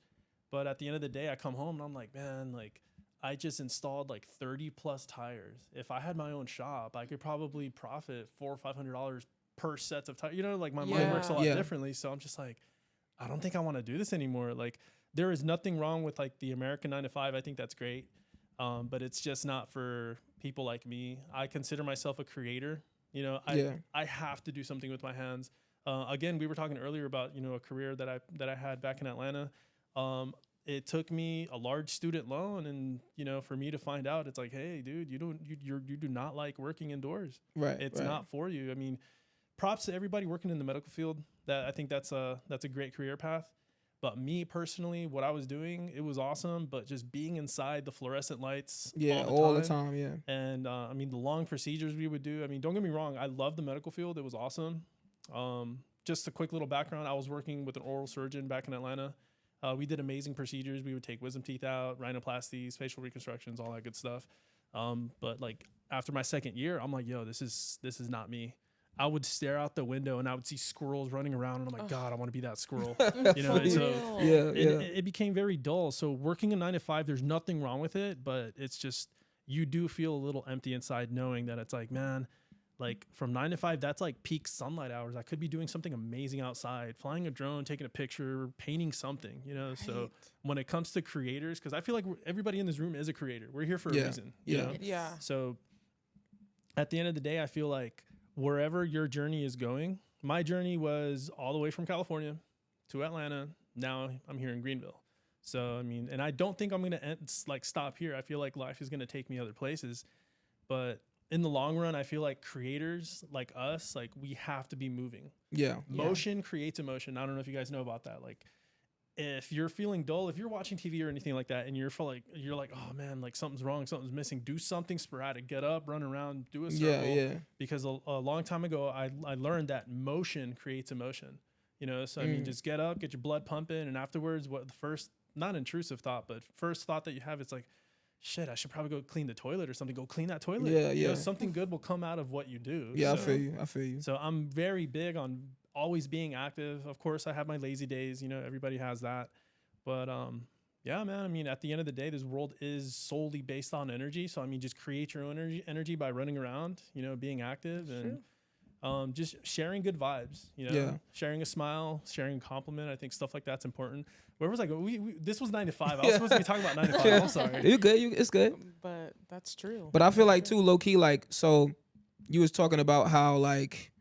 Speaker 4: But at the end of the day, I come home and I'm like, man, like I just installed like 30 plus tires. If I had my own shop, I could probably profit $400 or $500 per sets of tires. You know, like my mind works a lot differently. So I'm just like, I don't think I want to do this anymore. Like there is nothing wrong with like the American 9 to 5. I think that's great. But it's just not for people like me. I consider myself a creator. You know, I have to do something with my hands. Again, we were talking earlier about, you know, a career that I had back in Atlanta. It took me a large student loan, and you know, for me to find out, it's like, hey, dude, you do not like working indoors. Right. It's not for you. I mean, props to everybody working in the medical field. That I think that's a great career path. But me personally, what I was doing, it was awesome. But just being inside the fluorescent lights, all the time. And I mean, the long procedures we would do. I mean, don't get me wrong, I love the medical field. It was awesome. Just a quick little background. I was working with an oral surgeon back in Atlanta. We did amazing procedures. We would take wisdom teeth out, rhinoplasties, facial reconstructions, all that good stuff. But like after my second year, I'm like, yo, this is not me. I would stare out the window and I would see squirrels running around, and I'm like, God, I want to be that squirrel. You know, and so it became very dull. So working a 9 to 5, there's nothing wrong with it, but it's just, you do feel a little empty inside knowing that it's like, man, like from 9 to 5, that's like peak sunlight hours. I could be doing something amazing outside, flying a drone, taking a picture, painting something, you know? Right. So when it comes to creators, because I feel like everybody in this room is a creator. We're here for a reason. You know? So at the end of the day, I feel like wherever your journey is going, my journey was all the way from California to Atlanta. Now I'm here in Greenville. So, I mean, and I don't think I'm going to stop here. I feel like life is going to take me other places. But in the long run, I feel like creators like us, like we have to be moving. Motion creates emotion. I don't know if you guys know about that. Like if you're feeling dull, if you're watching TV or anything like that, and you're like, oh man, like something's wrong, something's missing, do something sporadic, get up, run around, do a circle. Because a long time ago, I learned that motion creates emotion, you know? So I mean, just get up, get your blood pumping. And afterwards, what the first, not intrusive thought, but first thought that you have, it's like, shit, I should probably go clean the toilet or something. Go clean that toilet. You know, something good will come out of what you do.
Speaker 2: I feel you.
Speaker 4: So I'm very big on always being active. Of course, I have my lazy days. You know, everybody has that. But yeah, man. I mean, at the end of the day, this world is solely based on energy. So I mean, just create your own energy by running around. You know, being active and just sharing good vibes. You know, sharing a smile, sharing a compliment. I think stuff like that's important. Where was I going? This was 9 to 5. I was supposed to be talking about 9 to 5. I'm sorry.
Speaker 2: You're good. It's good.
Speaker 3: But that's true.
Speaker 2: But I feel like too, low key, like, so you was talking about how like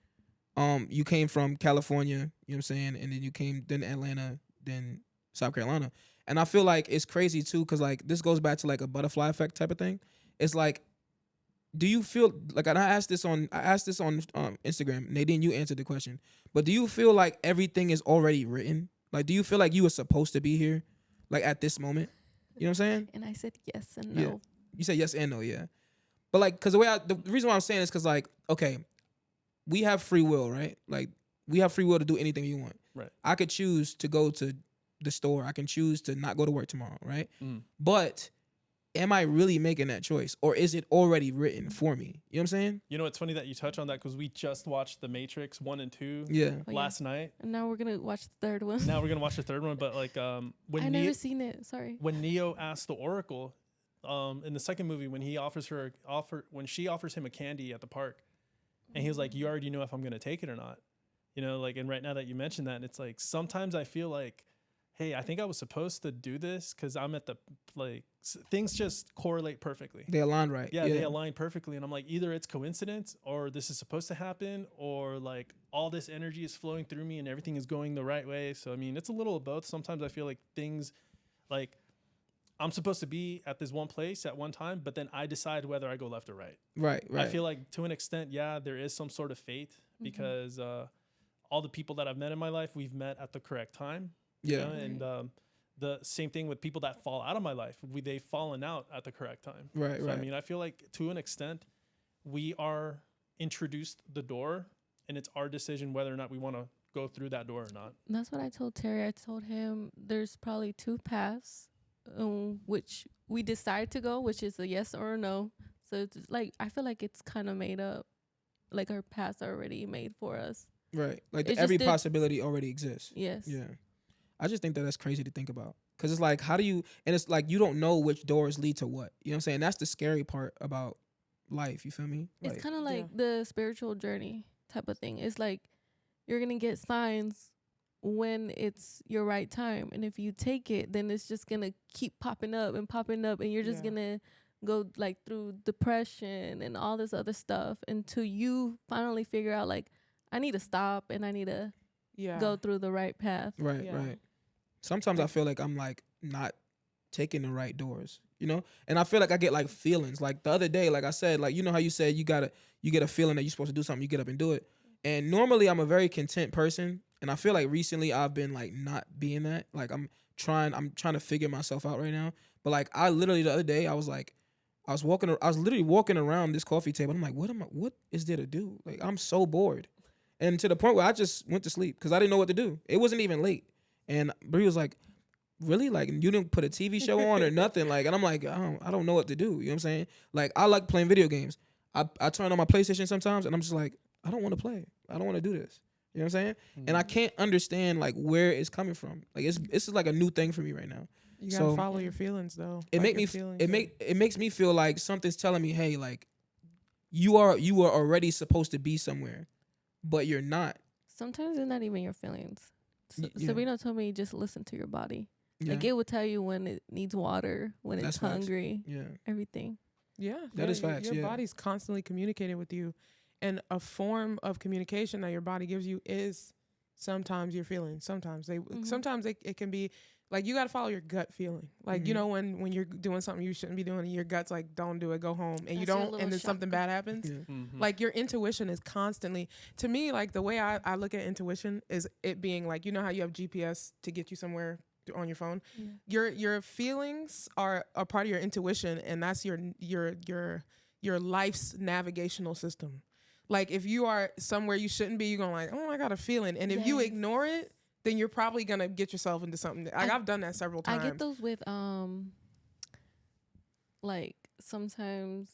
Speaker 2: you came from California, you know what I'm saying, and then you came then Atlanta, then South Carolina. And I feel like it's crazy too, because like this goes back to like a butterfly effect type of thing. It's like, do you feel like, and I asked this on Instagram, Nadine, you answered the question, but do you feel like everything is already written? Like, do you feel like you were supposed to be here, like at this moment? You know what I'm saying?
Speaker 1: And I said yes and no.
Speaker 2: Yeah. You said yes and no, yeah. But like, cause the reason why I'm saying is cause like, okay, we have free will, right? Like, we have free will to do anything we want.
Speaker 4: Right.
Speaker 2: I could choose to go to the store. I can choose to not go to work tomorrow, right? But am I really making that choice, or is it already written for me? You know what I'm saying?
Speaker 4: You know, it's funny that you touch on that, because we just watched The Matrix 1 and 2 last night.
Speaker 1: And now we're going to watch the third one.
Speaker 4: Now we're going to watch the third one. But like when
Speaker 1: I've never seen it. Sorry.
Speaker 4: When Neo asked the Oracle in the second movie, when she offers him a candy at the park, and he was like, you already know if I'm going to take it or not. You know, like, and right now that you mentioned that, it's like sometimes I feel like, hey, I think I was supposed to do this because I'm at the, like, things just correlate perfectly.
Speaker 2: They align right.
Speaker 4: Yeah, they align perfectly. And I'm like, either it's coincidence, or this is supposed to happen, or like all this energy is flowing through me and everything is going the right way. So, I mean, it's a little of both. Sometimes I feel like things, like, I'm supposed to be at this one place at one time, but then I decide whether I go left or right.
Speaker 2: Right.
Speaker 4: I feel like to an extent, there is some sort of fate, because all the people that I've met in my life, we've met at the correct time.
Speaker 2: Yeah.
Speaker 4: You know? And the same thing with people that fall out of my life. They've fallen out at the correct time.
Speaker 2: Right,
Speaker 4: so,
Speaker 2: right.
Speaker 4: I mean, I feel like to an extent, we are introduced the door, and it's our decision whether or not we want to go through that door or not.
Speaker 1: That's what I told Terry. I told him there's probably two paths, which we decide to go, which is a yes or a no. So it's like, I feel like it's kind of made up, like our paths are already made for us.
Speaker 2: Right. Like every possibility already exists.
Speaker 1: Yes.
Speaker 2: Yeah. I just think that that's crazy to think about. Because it's like, how do you, and it's like, you don't know which doors lead to what. You know what I'm saying? That's the scary part about life. You feel me?
Speaker 1: It's
Speaker 2: like,
Speaker 1: kind of like the spiritual journey type of thing. It's like, you're going to get signs when it's your right time. And if you take it, then it's just going to keep popping up. And you're just going to go like through depression and all this other stuff until you finally figure out, like, I need to stop and I need to go through the right path.
Speaker 2: Right, right. Sometimes I feel like I'm like not taking the right doors, you know? And I feel like I get like feelings. Like the other day, like I said, like, you know how you said you get a feeling that you're supposed to do something, you get up and do it. And normally I'm a very content person. And I feel like recently I've been like not being that. Like I'm trying to figure myself out right now. But like I literally the other day I was literally walking around this coffee table. I'm like, what is there to do? Like I'm so bored. And to the point where I just went to sleep because I didn't know what to do. It wasn't even late. And Bree was like, really? Like, you didn't put a TV show on or nothing? Like, and I'm like, I don't know what to do. You know what I'm saying? Like, I like playing video games. I turn on my PlayStation sometimes, and I'm just like, I don't want to play. I don't want to do this. You know what I'm saying? And I can't understand like where it's coming from. Like, this is like a new thing for me right now.
Speaker 3: You gotta follow your feelings though.
Speaker 2: It makes me feel like something's telling me, hey, like, you are already supposed to be somewhere, but you're not.
Speaker 1: Sometimes it's not even your feelings. Sabino told me just listen to your body. Yeah. Like, it will tell you when it needs water, when it's hungry, everything.
Speaker 3: Yeah,
Speaker 2: that is facts.
Speaker 3: Your body's constantly communicating with you, and a form of communication that your body gives you is sometimes your feelings. Sometimes it can be like, you got to follow your gut feeling. Like, you know, when you're doing something you shouldn't be doing, and your gut's like, don't do it, go home, and you don't, and then something bad happens. Yeah. Like, your intuition is constantly, to me, like, the way I look at intuition is it being like, you know how you have GPS to get you somewhere on your phone? Your feelings are a part of your intuition, and that's your life's navigational system. Like, if you are somewhere you shouldn't be, you're going like, oh, I got a feeling. And if you ignore it, then you're probably going to get yourself into something. Like, I've done that several times.
Speaker 1: I get those with, like, sometimes,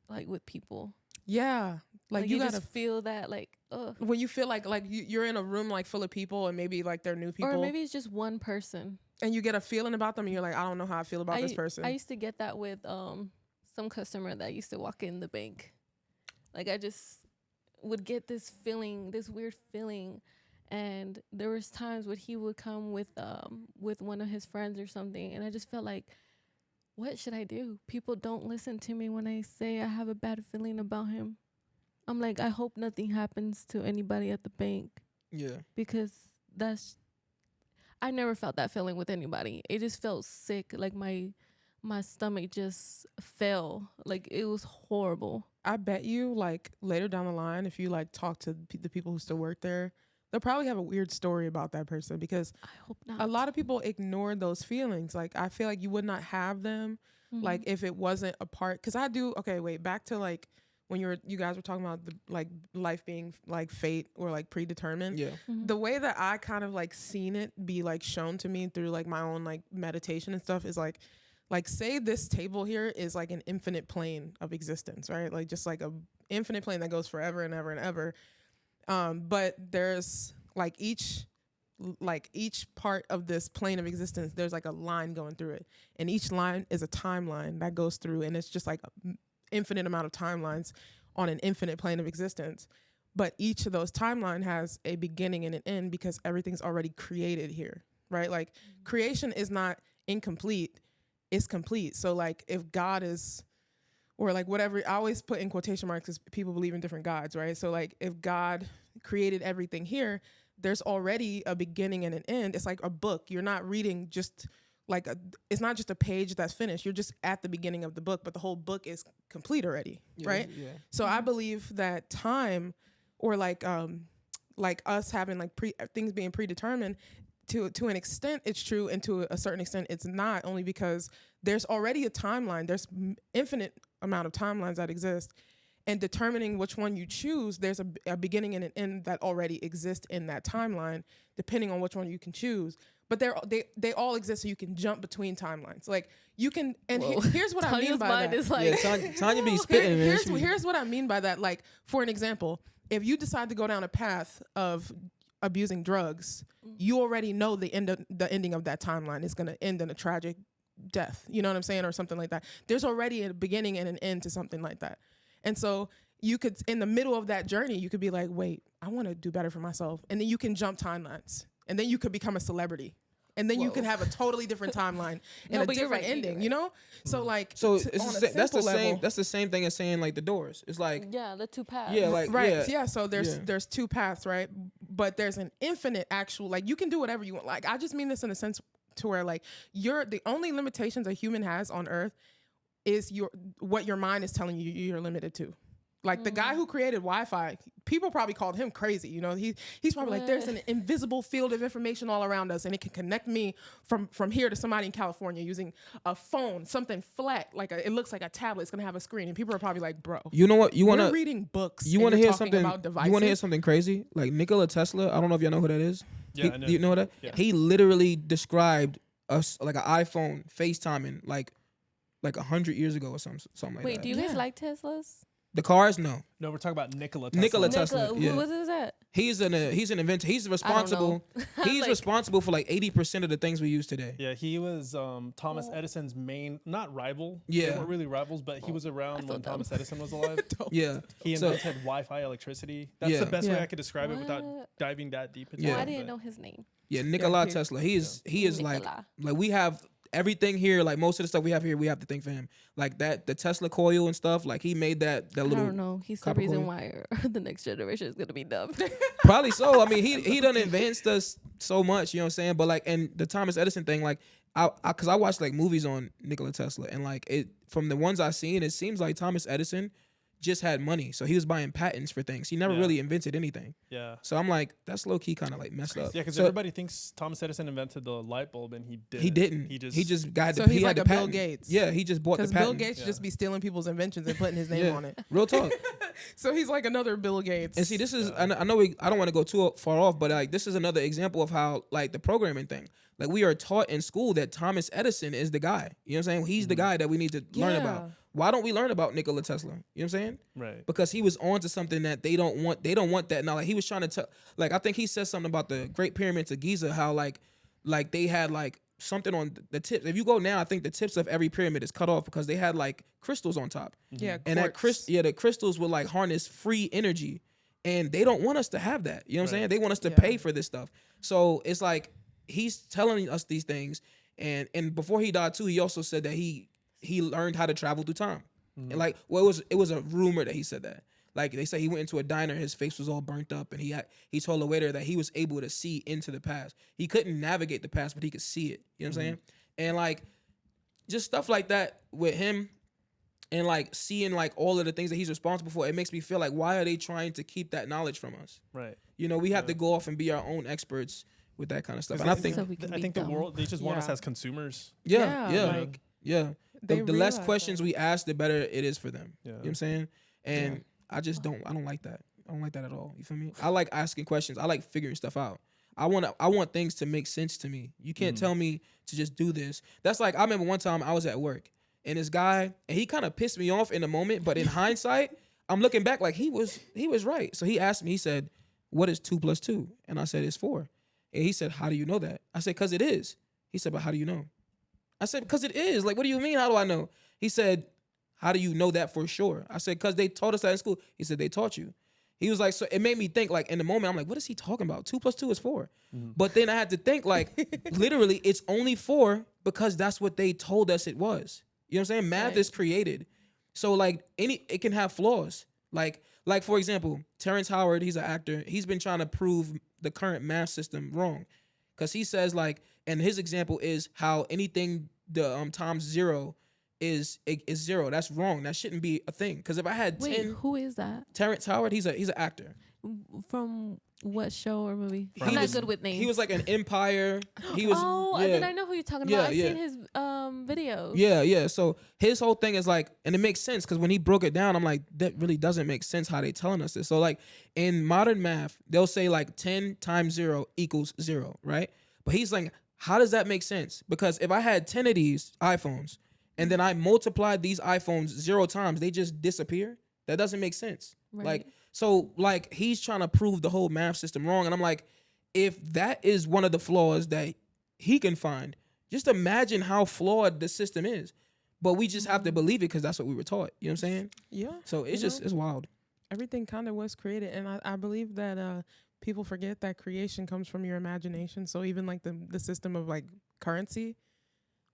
Speaker 1: like, with people.
Speaker 3: Yeah. Like
Speaker 1: you gotta feel that, like, ugh.
Speaker 3: When you feel like you're in a room, like, full of people, and maybe, like, they're new people.
Speaker 1: Or maybe it's just one person.
Speaker 3: And you get a feeling about them, and you're like, I don't know how I feel about this person.
Speaker 1: I used to get that with some customer that used to walk in the bank. Like, I just would get this feeling, this weird feeling. And there was times when he would come with one of his friends or something, and I just felt like, what should I do? People don't listen to me when I say I have a bad feeling about him. I'm like, I hope nothing happens to anybody at the bank. Yeah. Because I never felt that feeling with anybody. It just felt sick. Like, my stomach just fell. Like, it was horrible.
Speaker 3: I bet you, like, later down the line, if you, like, talk to the people who still work there, they'll probably have a weird story about that person, because
Speaker 1: I hope not.
Speaker 3: A lot of people ignore those feelings. Like, I feel like you would not have them, like, if it wasn't a part. Because back to, like, when you guys were talking about like life being like fate or like predetermined. Yeah. The way that I kind of like seen it be like shown to me through like my own like meditation and stuff is like say this table here is like an infinite plane of existence, right? Like, just like a infinite plane that goes forever and ever and ever. But there's like each part of this plane of existence, there's like a line going through it, and each line is a timeline that goes through, and it's just like an infinite amount of timelines on an infinite plane of existence. But each of those timeline has a beginning and an end, because everything's already created here, right? Like, creation is not incomplete, it's complete. So like, if God is, or like whatever, I always put in quotation marks because people believe in different gods, right? So like, if God created everything here, there's already a beginning and an end. It's like a book. You're not reading just like it's not just a page that's finished. You're just at the beginning of the book, but the whole book is complete already, right? Yeah. So I believe that time, or like us having like things being predetermined, to an extent it's true, and to a certain extent it's not, only because there's already a timeline. There's infinite amount of timelines that exist, and determining which one you choose, there's a beginning and an end that already exist in that timeline, depending on which one you can choose. But they all exist, so you can jump between timelines. Like, you can, and here's what I mean by that.
Speaker 1: Is like,
Speaker 2: Tanya be spitting.
Speaker 3: Here's what I mean by that. Like, for an example, if you decide to go down a path of abusing drugs, you already know the ending of that timeline is going to end in a tragic death. You know what I'm saying? Or something like that. There's already a beginning and an end to something like that. And so you could, in the middle of that journey, you could be like, wait, I want to do better for myself. And then you can jump timelines. And then you could become a celebrity. And then you could have a totally different timeline and a different ending, you know? So like,
Speaker 2: that's the same thing as saying like the Doors. It's like,
Speaker 1: yeah, the two paths.
Speaker 2: Yeah, like,
Speaker 3: right. Yeah. So there's two paths, right? But there's an infinite actual, like, you can do whatever you want. Like, I just mean this in a sense to where like the only limitations a human has on earth is what your mind is telling you you're limited to. Like, the guy who created Wi-Fi, people probably called him crazy. You know, he's probably like, there's an invisible field of information all around us, and it can connect me from here to somebody in California using a phone, something flat, like it looks like a tablet. It's gonna have a screen, and people are probably like, bro,
Speaker 2: you know what? We're
Speaker 3: reading books.
Speaker 2: You want to hear something? You want to hear something crazy? Like Nikola Tesla. I don't know if y'all know who that is.
Speaker 4: Yeah, I know.
Speaker 2: Do you know that?
Speaker 4: Yeah.
Speaker 2: He literally described like an iPhone FaceTiming like 100 years ago or something like
Speaker 1: Wait,
Speaker 2: that.
Speaker 1: do you guys like Teslas?
Speaker 2: The cars? No.
Speaker 4: No, we're talking about Nikola Tesla.
Speaker 2: Nikola Tesla.
Speaker 1: Who
Speaker 2: Yeah.
Speaker 1: was that?
Speaker 2: He's an inventor. He's responsible. He's
Speaker 1: Like-
Speaker 2: responsible for like 80% of the things we use today.
Speaker 4: Yeah, he was Thomas Edison's main, not rival.
Speaker 2: Yeah.
Speaker 4: They weren't really rivals, but he was around when Thomas Edison was alive.
Speaker 2: Yeah.
Speaker 4: He invented Wi-Fi electricity. That's the best way I could describe it without diving that deep into it.
Speaker 1: Oh, I didn't know his name.
Speaker 2: Yeah, Nikola Tesla. He is
Speaker 1: Nikola.
Speaker 2: like we have everything here, like most of the stuff we have here, we have to thank for him. Like that, the Tesla coil and stuff, like he made that little.
Speaker 1: I don't know. He's the
Speaker 2: copper
Speaker 1: reason
Speaker 2: coil.
Speaker 1: why the next generation is gonna be dumb.
Speaker 2: Probably so. I mean, he done advanced us so much, you know what I'm saying? But like, and the Thomas Edison thing, like, cause I watched like movies on Nikola Tesla, and like it from the ones I've seen, it seems like Thomas Edison just had money, so he was buying patents for things. He never really invented anything.
Speaker 4: Yeah.
Speaker 2: So I'm like, that's low key kind of like messed up.
Speaker 4: Yeah, because
Speaker 2: so,
Speaker 4: everybody thinks Thomas Edison invented the light bulb, and he didn't.
Speaker 2: He didn't. He just got.
Speaker 3: So
Speaker 2: he
Speaker 3: he's
Speaker 2: had
Speaker 3: like
Speaker 2: the
Speaker 3: a Bill
Speaker 2: patent.
Speaker 3: Gates.
Speaker 2: Yeah, he just bought the
Speaker 3: Because
Speaker 2: patent.
Speaker 3: Bill Gates just be stealing people's inventions and putting his name on it.
Speaker 2: Real talk.
Speaker 3: So he's like another Bill Gates.
Speaker 2: And see, this is I know I don't want to go too far off, but like this is another example of how like the programming thing. Like we are taught in school that Thomas Edison is the guy. You know what I'm saying? He's the guy that we need to learn about. Why don't we learn about Nikola Tesla? You know what I'm saying?
Speaker 4: Right.
Speaker 2: Because he was on to something that they don't want. They don't want that now. Like he was trying to tell. Like I think he said something about the Great Pyramids of Giza. How like they had like something on the tips. If you go now, I think the tips of every pyramid is cut off because they had like crystals on top.
Speaker 3: Yeah.
Speaker 2: And that the crystals would like harness free energy, and they don't want us to have that. You know what I'm saying? They want us to pay for this stuff. So it's like he's telling us these things, and before he died too, he also said that he learned how to travel through time. And like, well, it was a rumor that he said that. Like they say he went into a diner, his face was all burnt up, and he told the waiter that he was able to see into the past. He couldn't navigate the past, but he could see it. You know what I'm saying? And like just stuff like that with him, and like seeing like all of the things that he's responsible for, it makes me feel like, why are they trying to keep that knowledge from us?
Speaker 4: Right.
Speaker 2: You know, we have to go off and be our own experts with that kind of stuff. And I think
Speaker 4: the world, they just want us as consumers.
Speaker 2: The less
Speaker 3: realize
Speaker 2: questions we ask, the better it is for them.
Speaker 4: Yeah.
Speaker 2: You know what I'm saying? And I don't like that. I don't like that at all. You feel me? I like asking questions. I like figuring stuff out. I want things to make sense to me. You can't tell me to just do this. That's like, I remember one time I was at work and this guy, and he kind of pissed me off in the moment, but in hindsight, I'm looking back like he was right. So he asked me, he said, "What is 2 + 2?" And I said, "It's 4." And he said, "How do you know that?" I said, "'Cause it is." He said, "But how do you know?" I said, "'Cause it is." Like, what do you mean? How do I know? He said, "How do you know that for sure?" I said, "'Cause they taught us that in school." He said, "They taught you." He was like, so it made me think, like, in the moment, I'm like, what is he talking about? 2 + 2 is 4. But then I had to think, like, literally, it's only 4 because that's what they told us it was. You know what I'm saying? Math is created. So, like, it can have flaws. Like for example, Terrence Howard, he's an actor. He's been trying to prove the current math system wrong. Because he says, like, and his example is how anything times 0 is 0. That's wrong. That shouldn't be a thing. Because if I had 10,
Speaker 1: who is that?
Speaker 2: Terrence Howard, he's an actor.
Speaker 1: From what show or movie?
Speaker 2: He
Speaker 1: I'm not
Speaker 2: was-
Speaker 1: good with names.
Speaker 2: He was like an Empire. He was.
Speaker 1: and then I know who you're talking about. I've seen his videos.
Speaker 2: Yeah. So his whole thing is like, and it makes sense because when he broke it down, I'm like, that really doesn't make sense how they telling us this. So like in modern math, they'll say like 10 times 0 = 0, right? But he's like, how does that make sense? Because if I had 10 of these iPhones and then I multiplied these iPhones 0 times, they just disappear. That doesn't make sense.
Speaker 1: Right.
Speaker 2: Like, so like he's trying to prove the whole math system wrong. And I'm like, if that is one of the flaws that he can find, just imagine how flawed the system is. But we just have to believe it because that's what we were taught. You know what I'm saying?
Speaker 3: Yeah.
Speaker 2: So it's it's wild.
Speaker 3: Everything kind of was created. And I believe that people forget that creation comes from your imagination. So even like the system of like currency,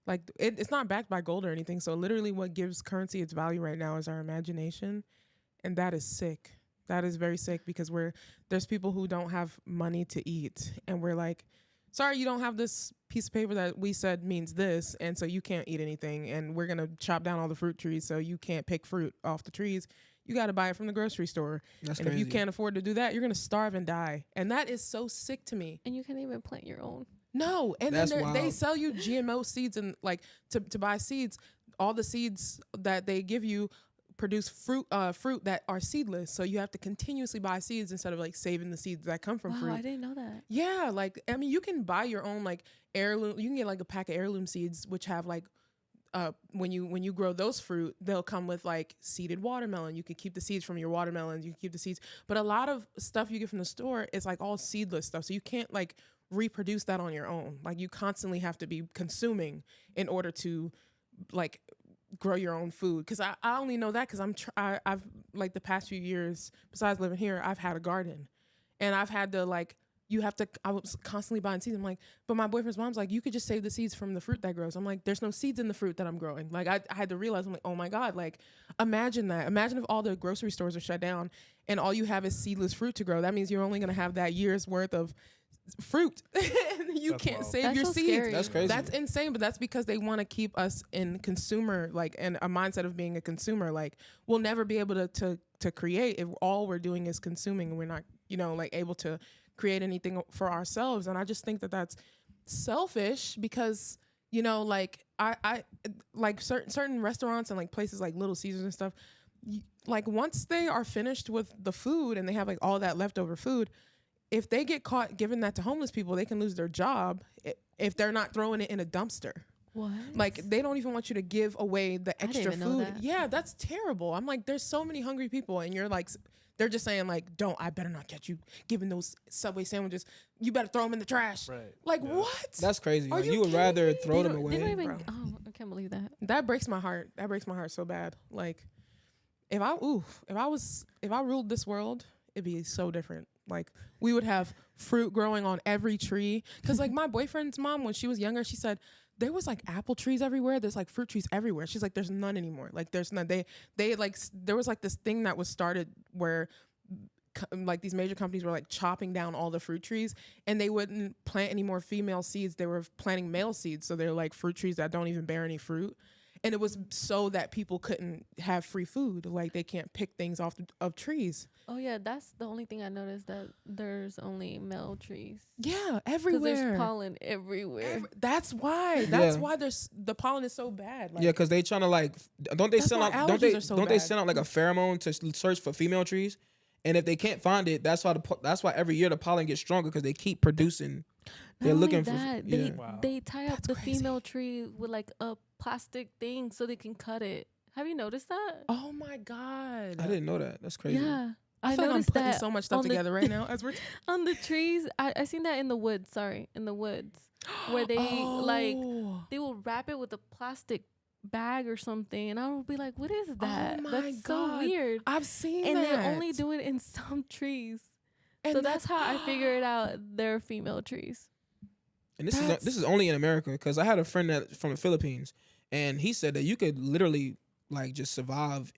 Speaker 3: like it's not backed by gold or anything. So literally what gives currency its value right now is our imagination. And that is sick. That is very sick because there's people who don't have money to eat. And we're like, sorry, you don't have this piece of paper that we said means this. And so you can't eat anything. And we're going to chop down all the fruit trees so you can't pick fruit off the trees. You got to buy it from the grocery store.
Speaker 2: That's
Speaker 3: and
Speaker 2: crazy.
Speaker 3: if you can't afford to do that, you're going to starve and die. And that is so sick to me.
Speaker 1: And you can't even plant your own.
Speaker 3: No. And
Speaker 2: That's
Speaker 3: then they
Speaker 2: wild.
Speaker 3: sell you GMO seeds and like to buy seeds. All the seeds that they give you produce fruit that are seedless. So you have to continuously buy seeds instead of like saving the seeds that come from fruit.
Speaker 1: I didn't know that.
Speaker 3: Yeah, like I mean, you can buy your own like heirloom. You can get like a pack of heirloom seeds, which have like when you grow those fruit, they'll come with like seeded watermelon. You can keep the seeds from your watermelons. You can keep the seeds, but a lot of stuff you get from the store is like all seedless stuff. So you can't like reproduce that on your own. Like you constantly have to be consuming in order to like grow your own food. Because I only know that because I've like the past few years, besides living here, I've had a garden, and I've had to like. I was constantly buying seeds. I'm like, but my boyfriend's mom's like, you could just save the seeds from the fruit that grows. I'm like, there's no seeds in the fruit that I'm growing. Like, I had to realize, I'm like, oh my God, like, imagine that. Imagine if all the grocery stores are shut down and all you have is seedless fruit to grow. That means you're only going to have that year's worth of fruit. You
Speaker 4: That's
Speaker 3: can't
Speaker 4: wild.
Speaker 3: save
Speaker 1: That's
Speaker 3: your
Speaker 1: so
Speaker 3: seeds.
Speaker 1: scary.
Speaker 2: That's crazy.
Speaker 3: That's insane, but that's because they want to keep us in consumer, like, in a mindset of being a consumer. Like, we'll never be able to create if all we're doing is consuming and we're not, like, able to create anything for ourselves. And I just think that that's selfish because, like, I like certain restaurants and like places like Little Caesars and stuff, like once they are finished with the food and they have like all that leftover food, if they get caught giving that to homeless people, they can lose their job if they're not throwing it in a dumpster.
Speaker 1: What?
Speaker 3: Like, they don't even want you to give away the
Speaker 1: I didn't
Speaker 3: extra
Speaker 1: even know
Speaker 3: food.
Speaker 1: that.
Speaker 3: Yeah, that's terrible. I'm like, there's so many hungry people, and you're like, they're just saying like, I better not catch you giving those Subway sandwiches. You better throw them in the trash.
Speaker 4: Right.
Speaker 3: Like,
Speaker 4: Yeah.
Speaker 3: what?
Speaker 2: That's crazy.
Speaker 3: Are
Speaker 2: Like,
Speaker 3: you
Speaker 2: you would
Speaker 3: kidding
Speaker 2: rather
Speaker 3: me?
Speaker 2: throw
Speaker 3: They
Speaker 2: them
Speaker 3: don't-
Speaker 2: away.
Speaker 1: They don't even.
Speaker 3: bro.
Speaker 1: Oh, I can't believe that.
Speaker 3: That breaks my heart. That breaks my heart so bad. Like, if I ruled this world, it'd be so different. Like, we would have fruit growing on every tree. Cause like my boyfriend's mom, when she was younger, she said there was like apple trees everywhere. There's like fruit trees everywhere. She's like, there's none anymore. Like, there's none. They like, there was like this thing that was started where like these major companies were like chopping down all the fruit trees, and they wouldn't plant any more female seeds. They were planting male seeds. So they're like fruit trees that don't even bear any fruit. And it was so that people couldn't have free food. Like, they can't pick things off of trees.
Speaker 1: Oh yeah, that's the only thing I noticed, that there's only male trees.
Speaker 3: Yeah,
Speaker 1: Because
Speaker 3: everywhere.
Speaker 1: there's pollen everywhere.
Speaker 3: That's why. That's why the pollen is so bad. Like,
Speaker 2: Yeah, because they trying to like, don't they
Speaker 3: That's
Speaker 2: send
Speaker 3: why
Speaker 2: out? Don't they?
Speaker 3: allergies are so
Speaker 2: Don't they
Speaker 3: bad.
Speaker 2: send out like a pheromone to search for female trees? And if they can't find it, that's why every year the pollen gets stronger because they keep producing. They're
Speaker 1: Not only
Speaker 2: looking for.
Speaker 1: that,
Speaker 2: Yeah.
Speaker 1: they tie up
Speaker 3: That's
Speaker 1: the
Speaker 3: crazy.
Speaker 1: female tree with like a plastic thing so they can cut it. Have you noticed that?
Speaker 3: oh my God.
Speaker 2: I didn't know that. That's crazy.
Speaker 1: Yeah,
Speaker 3: I
Speaker 1: I
Speaker 3: feel like I'm
Speaker 1: noticed
Speaker 3: putting
Speaker 1: that
Speaker 3: so much stuff
Speaker 1: on the-
Speaker 3: together right now as we're
Speaker 1: on the trees. I seen that in the woods. In the woods where they like
Speaker 3: Oh.
Speaker 1: they will wrap it with a plastic bag or something, and I would be like, "What is that?
Speaker 3: my
Speaker 1: That's so
Speaker 3: God.
Speaker 1: weird."
Speaker 3: I've seen
Speaker 1: And
Speaker 3: that.
Speaker 1: they only do it in some trees.
Speaker 3: And
Speaker 1: So that's how I figured out they're female trees.
Speaker 2: And this is only in America because I had a friend that from the Philippines, and he said that you could literally like just survive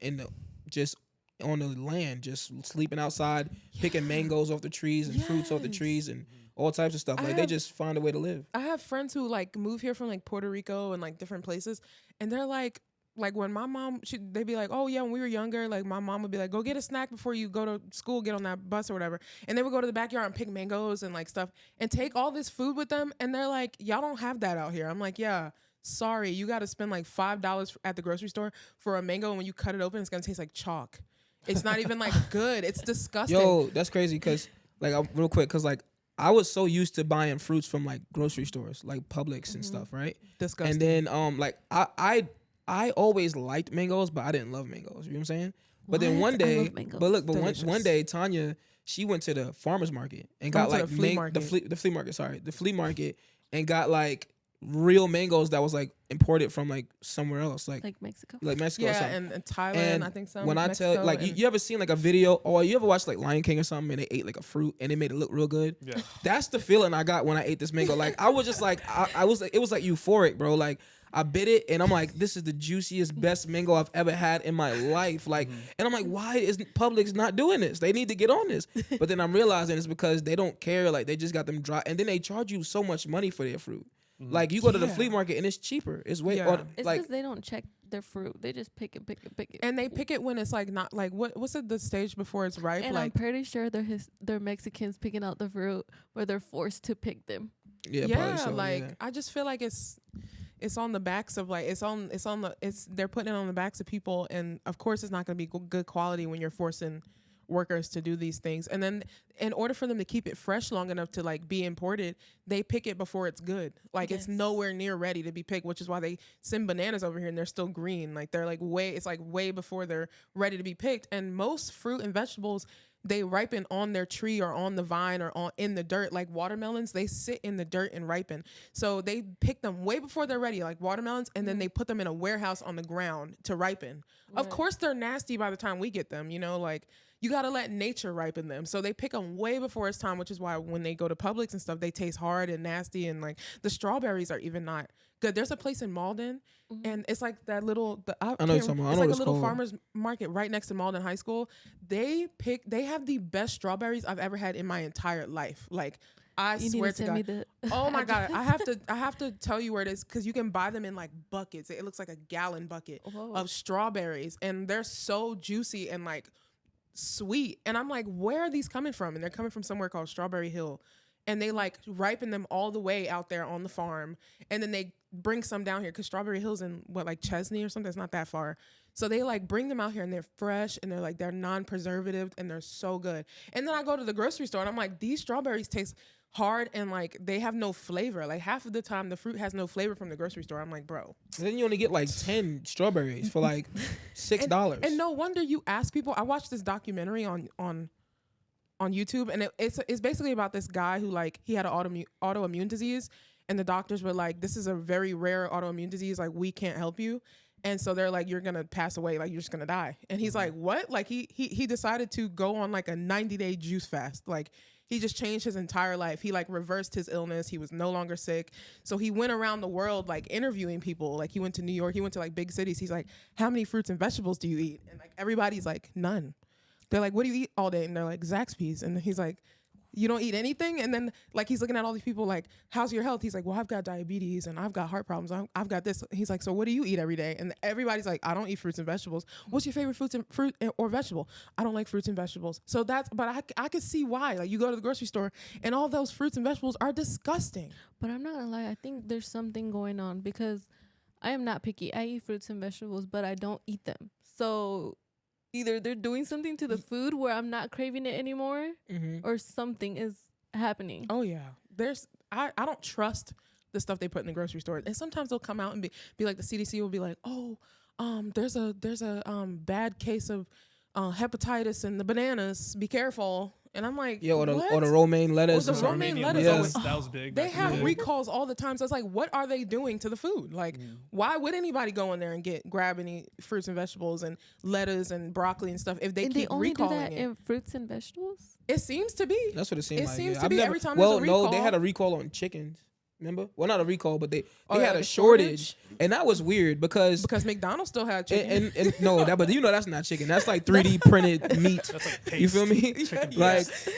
Speaker 2: just on the land, just sleeping outside, picking mangoes off the trees and fruits off the
Speaker 3: Yes.
Speaker 2: trees and all types of stuff. Like, they just find a way to live.
Speaker 3: I have friends who like move here from like Puerto Rico and like different places, and they're like when my mom, they'd be like, oh yeah, when we were younger, like my mom would be like, go get a snack before you go to school, get on that bus or whatever, and they would go to the backyard and pick mangoes and like stuff and take all this food with them, and they're like, y'all don't have that out here. I'm like, yeah, sorry, you got to spend like $5 at the grocery store for a mango, and when you cut it open, it's gonna taste like chalk. It's not even like good. It's disgusting.
Speaker 2: Yo, that's crazy because like real quick, because like I was so used to buying fruits from like grocery stores, like Publix and stuff, right?
Speaker 3: Disgusting.
Speaker 2: And then like I always liked mangoes, but I didn't love mangoes. You know what I'm saying? But then
Speaker 1: What?
Speaker 2: one
Speaker 1: I
Speaker 2: day,
Speaker 1: love mangoes.
Speaker 2: one day, Tanya, she went to the farmer's market and got
Speaker 3: to
Speaker 2: like
Speaker 3: the flea market.
Speaker 2: the flea market, and got like real mangoes that was like imported from like somewhere else, like
Speaker 1: Mexico.
Speaker 2: Mexico. or
Speaker 3: yeah,
Speaker 2: something.
Speaker 3: and Thailand,
Speaker 2: And
Speaker 3: I think so.
Speaker 2: when I
Speaker 3: Mexico,
Speaker 2: tell, like,
Speaker 3: and-
Speaker 2: you ever seen like a video, or you ever watched like Lion King or something, and they ate like a fruit and it made it look real good?
Speaker 4: Yeah.
Speaker 2: That's the feeling I got when I ate this mango. Like, I was just like, I was like, it was like euphoric, bro. Like, I bit it and I'm like, this is the juiciest, best mango I've ever had in my life. Like, and I'm like, why is Publix not doing this? They need to get on this. But then I'm realizing it's because they don't care. Like, they just got them dry, and then they charge you so much money for their fruit. Like, you go to the flea market and it's cheaper. It's way
Speaker 3: Yeah.
Speaker 1: It's
Speaker 2: like
Speaker 1: because they don't check their fruit. They just pick it.
Speaker 3: and they pick it when it's like not like what's it the stage before it's ripe?
Speaker 1: And I'm
Speaker 3: like
Speaker 1: pretty sure they're Mexicans picking out the fruit where they're forced to pick them.
Speaker 2: yeah, probably so,
Speaker 3: like
Speaker 2: yeah.
Speaker 3: I just feel like it's it's on the backs of like they're putting it on the backs of people, and of course it's not going to be good quality when you're forcing workers to do these things. And then in order for them to keep it fresh long enough to like be imported, they pick it before it's good. Like it's nowhere near ready to be picked, which is why they send bananas over here and they're still green. Like they're like way before they're ready to be picked. And most fruit and vegetables, they ripen on their tree or on the vine or in the dirt. Like watermelons, they sit in the dirt and ripen. So they pick them way before they're ready, like watermelons, and then they put them in a warehouse on the ground to ripen. Right. Of course, they're nasty by the time we get them, like you got to let nature ripen them. So they pick them way before it's time, which is why when they go to Publix and stuff, they taste hard and nasty. And like the strawberries are even not good. There's a place in Malden, and it's like that little. I know it's like a little farmer's market right next to Malden High School. They have the best strawberries I've ever had in my entire life. Like I swear to God. Oh my God, I have to tell you where it is because you can buy them in like buckets. It looks like a gallon bucket of strawberries, and they're so juicy and like sweet. And I'm like, where are these coming from? And they're coming from somewhere called Strawberry Hill. And they like ripen them all the way out there on the farm. And then they bring some down here because Strawberry Hill's in like Chesney or something. It's not that far. So they like bring them out here and they're fresh and they're non-preservative and they're so good. And then I go to the grocery store and I'm like, these strawberries taste hard and like they have no flavor. Like half of the time the fruit has no flavor from the grocery store. I'm like, bro.
Speaker 2: And then you only get like 10 strawberries for like $6.
Speaker 3: And no wonder you ask people. I watched this documentary on YouTube, and it's basically about this guy who like he had an autoimmune disease, and the doctors were like, this is a very rare autoimmune disease, like we can't help you. And so they're like, you're gonna pass away, like you're just gonna die. And he's like, what? Like he decided to go on like a 90-day juice fast. Like he just changed his entire life. He like reversed his illness. He was no longer sick. So he went around the world like interviewing people. Like he went to New York. He went to like big cities. He's like, how many fruits and vegetables do you eat? And like everybody's like, none. They're like, what do you eat all day? And they're like, Zaxby's. And he's like, you don't eat anything? And then like he's looking at all these people like, how's your health? He's like, well, I've got diabetes and I've got heart problems. I've got this. He's like, so what do you eat every day? And everybody's like, I don't eat fruits and vegetables. What's your favorite fruit or vegetable? I don't like fruits and vegetables. So but I could see why. Like you go to the grocery store and all those fruits and vegetables are disgusting.
Speaker 1: But I'm not gonna lie, I think there's something going on because I am not picky. I eat fruits and vegetables, but I don't eat them. So either they're doing something to the food where I'm not craving it anymore, or something is happening.
Speaker 3: Oh yeah, I don't trust the stuff they put in the grocery store, and sometimes they'll come out and be like the CDC will be like, oh, there's a bad case of hepatitis in the bananas. Be careful. And I'm like,
Speaker 2: yeah, or the romaine lettuce.
Speaker 3: Or the romaine lettuce.
Speaker 4: That was big.
Speaker 3: They have recalls all the time. So it's like, what are they doing to the food? Like, why would anybody go in there and grab any fruits and vegetables and lettuce and broccoli and stuff if they keep recalling it?
Speaker 1: They only do that in fruits and vegetables?
Speaker 3: It seems to be.
Speaker 2: That's what it seems like.
Speaker 3: It seems to be every time there's a recall.
Speaker 2: Well, no, they had a recall on chickens. Remember? Well, not a recall, but they had a shortage, and that was weird because
Speaker 3: McDonald's still had chicken.
Speaker 2: And no, but that's not chicken. That's like 3D printed meat. That's like paste. You feel me?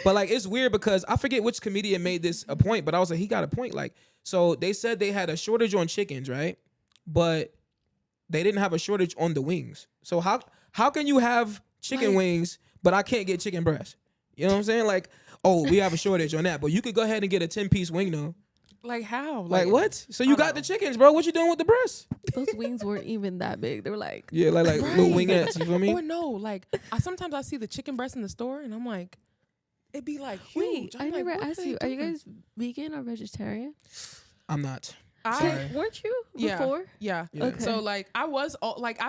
Speaker 2: But like it's weird because I forget which comedian made this a point, but I was like, he got a point. Like, so they said they had a shortage on chickens, right? But they didn't have a shortage on the wings. So how can you have chicken wings, but I can't get chicken breast? You know what I'm saying? Like, oh, we have a shortage on that, but you could go ahead and get a 10-piece wing though.
Speaker 3: Like how?
Speaker 2: Like what? So you got the chickens, bro. What you doing with the breast?
Speaker 1: Those wings weren't even that big. They were like
Speaker 2: like right. Little wingettes. You feel me?
Speaker 3: Or no, like sometimes I see the chicken breast in the store, and I'm like, it'd be like huge.
Speaker 1: Wait, I never asked you. Are you guys vegan or vegetarian?
Speaker 2: I'm not.
Speaker 1: Weren't you before?
Speaker 3: Yeah. Okay. So like I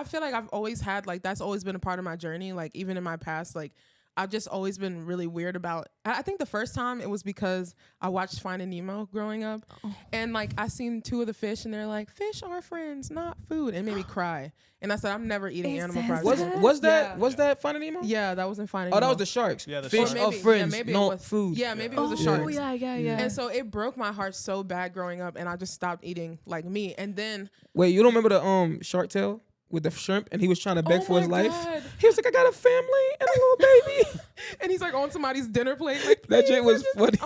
Speaker 3: feel like I've always had like that's always been a part of my journey. Like even in my past, like I've just always been really weird about. I think the first time it was because I watched Finding Nemo growing up, and like I seen two of the fish, and they're like, "Fish are friends, not food," and it made me cry. And I said, "I'm never eating animal products."
Speaker 2: Was that Finding Nemo?
Speaker 3: Yeah, that was in Finding Nemo.
Speaker 2: Oh, that was the sharks.
Speaker 4: Yeah, the
Speaker 2: fish are friends, not food.
Speaker 3: Yeah, maybe it was the sharks.
Speaker 1: Oh yeah.
Speaker 3: And so it broke my heart so bad growing up, and I just stopped eating like meat. And then
Speaker 2: wait, you don't remember the Shark Tale? With the shrimp, and he was trying to beg for his life. He was like, I got a family and a little baby.
Speaker 3: And he's like on somebody's dinner plate. Like,
Speaker 2: that shit was funny.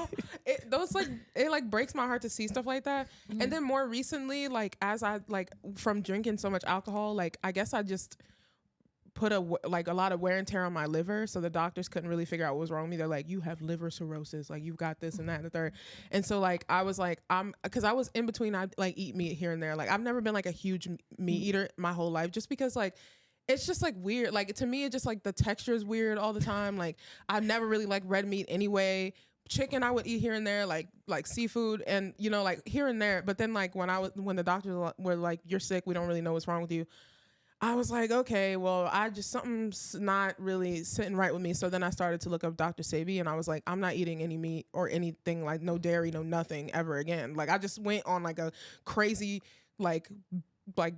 Speaker 3: It breaks my heart to see stuff like that. Mm-hmm. And then more recently, like as I like from drinking so much alcohol, like I guess I just put a lot of wear and tear on my liver. So the doctors couldn't really figure out what was wrong with me. They're like, you have liver cirrhosis. Like, you've got this and that and the third. And so like, I was like, cause I was in between, I like eat meat here and there. Like, I've never been like a huge meat eater my whole life, just because like, it's just like weird. Like, to me, it just like the texture is weird all the time. Like, I never really liked red meat anyway. Chicken I would eat here and there, like seafood, and you know, like here and there. But then like when the doctors were like, you're sick, we don't really know what's wrong with you, I was like, okay, well, something's not really sitting right with me. So then I started to look up Dr. Sebi, and I was like, I'm not eating any meat or anything, like no dairy, no nothing ever again. Like, I just went on like a crazy like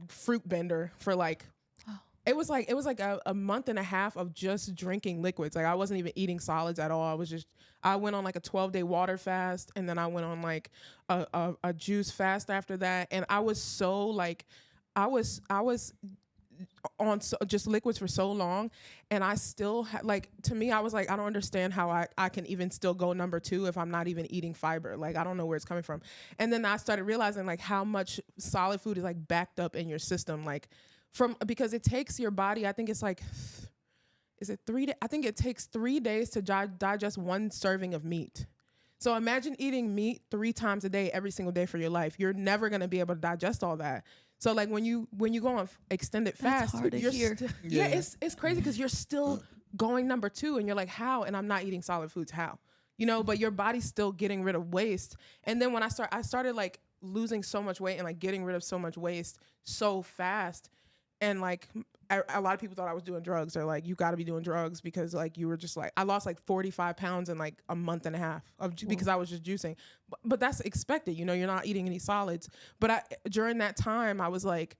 Speaker 3: fruit bender for like, it was like a month and a half of just drinking liquids. Like, I wasn't even eating solids at all. I went on like a 12-day water fast, and then I went on like a juice fast after that. And I was so like, I was on just liquids for so long, and I still like, to me, I was like, I don't understand how I can even still go number 2 if I'm not even eating fiber. Like, I don't know where it's coming from. And then I started realizing like how much solid food is like backed up in your system, like because it takes your body, I think it's like, is it 3 days? I think it takes 3 days to digest 1 serving of meat. So imagine eating meat 3 times a day, every single day for your life. You're never going to be able to digest all that. So like when you go on extended fast, it's crazy because you're still going number 2, and you're like, how? And I'm not eating solid foods, how? You know, but your body's still getting rid of waste. And then when I started like losing so much weight and like getting rid of so much waste so fast. And like a lot of people thought I was doing drugs. They're like, you got to be doing drugs, because like you were just like, I lost like 45 pounds in like a month and a half because I was just juicing. But that's expected, you know, you're not eating any solids. But during that time, I was like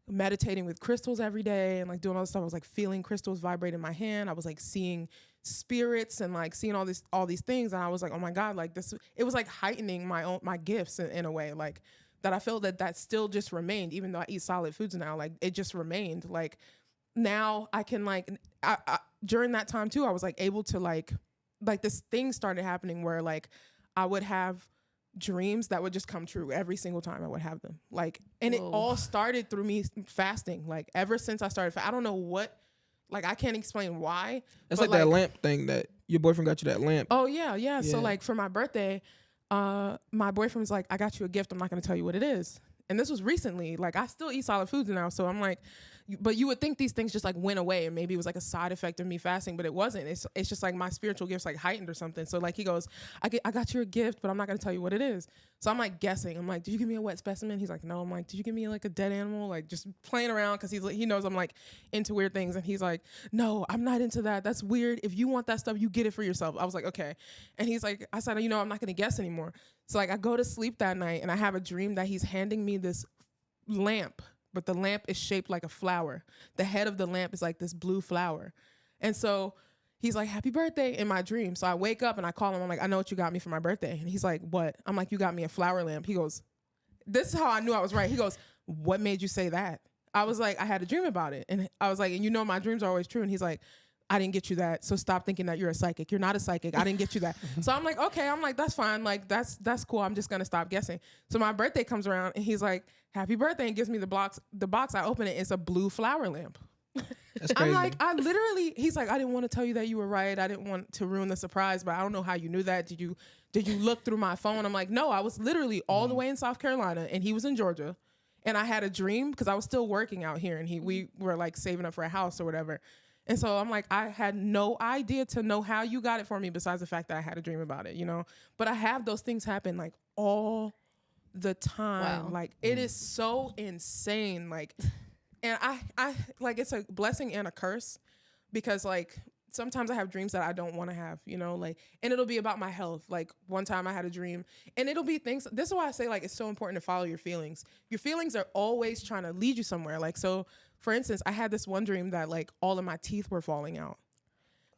Speaker 3: meditating with crystals every day and like doing all this stuff. I was like feeling crystals vibrate in my hand. I was like seeing spirits and like seeing all these things. And I was like, oh my God, like this, it was like heightening my gifts in a way, like, that I feel that still just remained, even though I eat solid foods now, like it just remained. Like now I can like, I during that time too, I was like able to like this thing started happening where like I would have dreams that would just come true every single time I would have them. Like, and Whoa. It all started through me fasting. Like ever since I started, I don't know what, like I can't explain why.
Speaker 2: It's like that lamp thing that your boyfriend got you, that lamp.
Speaker 3: Oh yeah. So like for my birthday, my boyfriend was like, I got you a gift. I'm not going to tell you what it is. And this was recently. Like, I still eat solid foods now. So I'm like, but you would think these things just like went away and maybe it was like a side effect of me fasting, but it wasn't. It's just like my spiritual gifts like heightened or something. So like he goes, I got you a gift, but I'm not going to tell you what it is. So I'm like guessing. I'm like, did you give me a wet specimen? He's like, no. I'm like, did you give me like a dead animal? Like just playing around, because he knows I'm like into weird things. And he's like, no, I'm not into that. That's weird. If you want that stuff, you get it for yourself. I was like, okay. And he's like, I said, you know, I'm not going to guess anymore. So like I go to sleep that night and I have a dream that he's handing me this lamp, but the lamp is shaped like a flower. The head of the lamp is like this blue flower. And so he's like, happy birthday in my dream. So I wake up and I call him. I'm like, I know what you got me for my birthday. And he's like, what? I'm like, you got me a flower lamp. He goes, this is how I knew I was right. He goes, what made you say that? I was like, I had a dream about it. And I was like, and you know, my dreams are always true. And he's like, I didn't get you that. So stop thinking that you're a psychic. You're not a psychic. I didn't get you that. So I'm like, okay. I'm like, that's fine. Like, that's cool. I'm just going to stop guessing. So my birthday comes around and he's like, happy birthday, and gives me the box. I open it. It's a blue flower lamp.
Speaker 2: That's crazy.
Speaker 3: I'm like, he's like, I didn't want to tell you that you were right. I didn't want to ruin the surprise, but I don't know how you knew that. Did you look through my phone? I'm like, no, I was literally all the way in South Carolina and he was in Georgia. And I had a dream because I was still working out here and we were like saving up for a house or whatever. And so I'm like, I had no idea to know how you got it for me besides the fact that I had a dream about it, you know? But I have those things happen like all the time. Wow. Like it is so insane. Like, and I like, it's a blessing and a curse because like sometimes I have dreams that I don't want to have, you know, like, and it'll be about my health. Like one time I had a dream and it'll be things, this is why I say like, it's so important to follow your feelings. Your feelings are always trying to lead you somewhere. Like, so for instance, I had this one dream that like all of my teeth were falling out.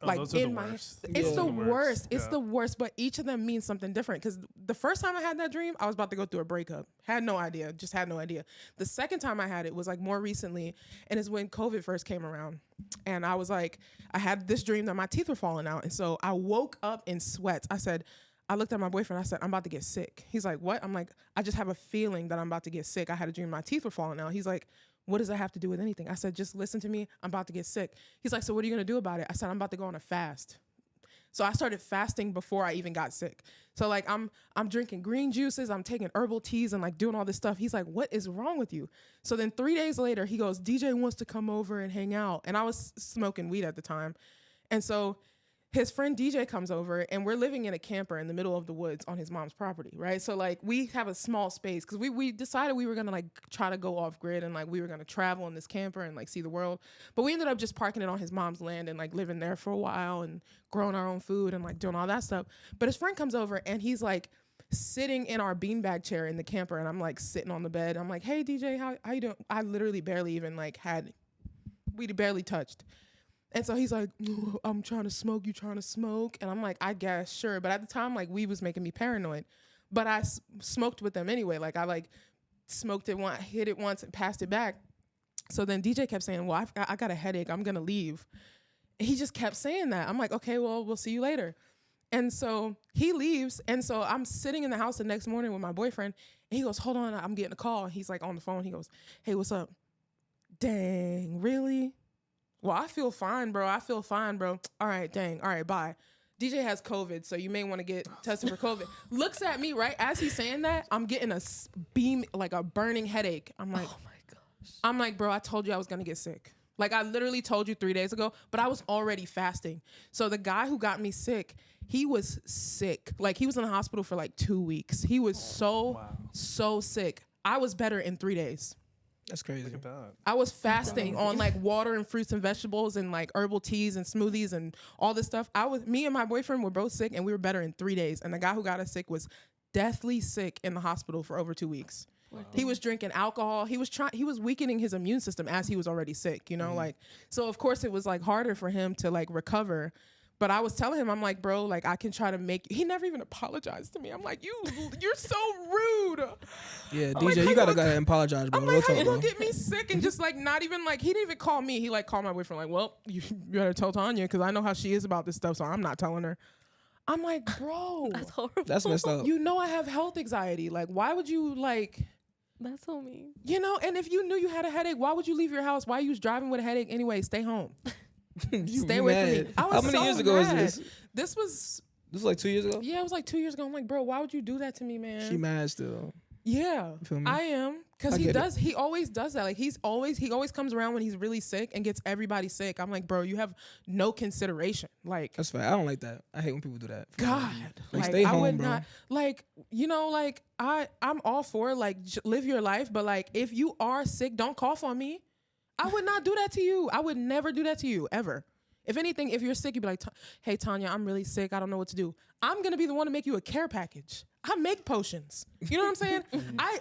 Speaker 4: Oh,
Speaker 3: like
Speaker 4: those are
Speaker 3: in
Speaker 4: the
Speaker 3: my,
Speaker 4: worst.
Speaker 3: it's the worst.
Speaker 4: Yeah.
Speaker 3: It's the worst, but each of them means something different. Because the first time I had that dream, I was about to go through a breakup. Had no idea. The second time I had it was like more recently, and it's when COVID first came around. And I was like, I had this dream that my teeth were falling out. And so I woke up in sweats. I looked at my boyfriend. I said, I'm about to get sick. He's like, what? I'm like, I just have a feeling that I'm about to get sick. I had a dream my teeth were falling out. He's like, What does that have to do with anything? I said, just listen to me. I'm about to get sick. He's like, so what are you going to do about it? I said, I'm about to go on a fast. So I started fasting before I even got sick. So like I'm drinking green juices, I'm taking herbal teas and like doing all this stuff. He's like, what is wrong with you? So then 3 days later, he goes, DJ wants to come over and hang out. And I was smoking weed at the time. And so his friend DJ comes over and we're living in a camper in the middle of the woods on his mom's property, right? So like we have a small space because we decided we were gonna like try to go off grid and like we were gonna travel in this camper and like see the world. But we ended up just parking it on his mom's land and like living there for a while and growing our own food and like doing all that stuff. But his friend comes over and he's like sitting in our beanbag chair in the camper and I'm like sitting on the bed. I'm like, hey DJ, how you doing? I literally barely even like we barely touched. And so he's like, I'm trying to smoke, you trying to smoke? And I'm like, I guess, sure. But at the time, like, weed was making me paranoid. But I smoked with them anyway. Like, I, like, smoked it once, hit it once, and passed it back. So then DJ kept saying, well, I got a headache. I'm going to leave. And he just kept saying that. I'm like, okay, well, we'll see you later. And so he leaves. And so I'm sitting in the house the next morning with my boyfriend. And he goes, hold on, I'm getting a call. He's, like, on the phone. He goes, hey, what's up? Dang, really? Well, I feel fine, bro. All right, dang. All right, bye. DJ has COVID, so you may want to get tested for COVID. Looks at me, right? As he's saying that, I'm getting a like a burning headache. I'm like, oh my gosh. I'm like, bro, I told you I was going to get sick. Like, I literally told you 3 days ago, but I was already fasting. So the guy who got me sick, he was sick. Like, he was in the hospital for like 2 weeks. He was so sick. I was better in 3 days.
Speaker 2: That's crazy.
Speaker 4: Look at that.
Speaker 3: I was fasting on like water and fruits and vegetables and like herbal teas and smoothies and all this stuff. Me and my boyfriend were both sick and we were better in 3 days. And the guy who got us sick was deathly sick in the hospital for over 2 weeks. Wow. He was drinking alcohol. He was weakening his immune system as he was already sick, you know, like, so of course it was like harder for him to like recover. But I was telling him, I'm like, bro, like I can try to he never even apologized to me. I'm like, you're so rude.
Speaker 2: Yeah, DJ, like, you gotta go ahead and apologize, bro.
Speaker 3: I'm like, how you gonna get me sick and just like not even like, he didn't even call me. He like called my boyfriend like, well, you better tell Tanya because I know how she is about this stuff, so I'm not telling her. I'm like, bro.
Speaker 1: That's horrible.
Speaker 2: That's messed up.
Speaker 3: You know I have health anxiety. Like, why would you like...
Speaker 1: That's so mean.
Speaker 3: You know, and if you knew you had a headache, why would you leave your house? Why you was driving with a headache anyway? Stay home. Stay away from me.
Speaker 2: How many years ago is this?
Speaker 3: This was
Speaker 2: like 2 years ago?
Speaker 3: Yeah, it was like 2 years ago. I'm like, bro, why would you do that to me, man?
Speaker 2: She mad still.
Speaker 3: Yeah, I am. Because he always does that. Like he always comes around when he's really sick and gets everybody sick. I'm like, bro, you have no consideration. Like,
Speaker 2: that's fair. I don't like that. I hate when people do that.
Speaker 3: God,
Speaker 2: like stay home,
Speaker 3: I would
Speaker 2: bro.
Speaker 3: not, like, you know, like I'm all for like live your life, but like if you are sick, don't cough on me. I would not do that to you. I would never do that to you ever. If anything, if you're sick, you'd be like, hey, Tanya, I'm really sick. I don't know what to do. I'm going to be the one to make you a care package. I make potions. You know what I'm saying?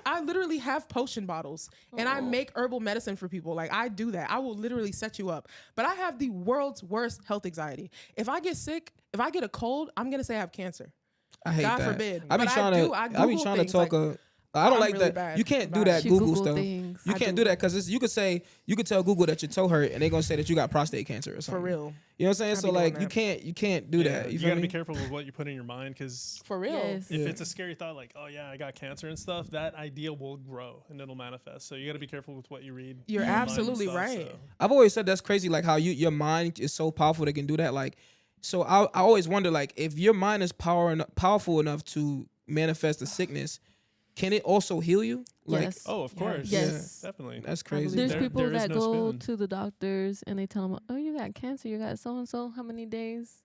Speaker 3: I literally have potion bottles and I make herbal medicine for people. Like I do that. I will literally set you up. But I have the world's worst health anxiety. If I get sick, if I get a cold, I'm going to say I have cancer.
Speaker 2: I hate
Speaker 3: God
Speaker 2: that.
Speaker 3: forbid.
Speaker 2: I be trying to talk like, I don't like really that. You can't do that Google stuff. Things. You can't do that because you could tell Google that your toe hurt and they're gonna say that you got prostate cancer or something.
Speaker 3: For real.
Speaker 2: You know what I'm saying? So like you can't do that.
Speaker 4: You gotta be careful with what you put in your mind because
Speaker 3: for real.
Speaker 1: Yes.
Speaker 4: If it's a scary thought like, oh yeah, I got cancer and stuff, that idea will grow and it'll manifest. So you gotta be careful with what you read.
Speaker 3: You're absolutely right.
Speaker 2: So. I've always said that's crazy, like how your mind is so powerful they can do that. Like, so I always wonder, like, if your mind is powerful enough to manifest a sickness, can it also heal you? Like,
Speaker 1: yes.
Speaker 4: Oh, of course.
Speaker 1: Yes.
Speaker 4: Yeah, definitely.
Speaker 2: That's crazy.
Speaker 1: There's people that go to the doctors and they tell them, oh, you got cancer. You got so-and-so. How many days?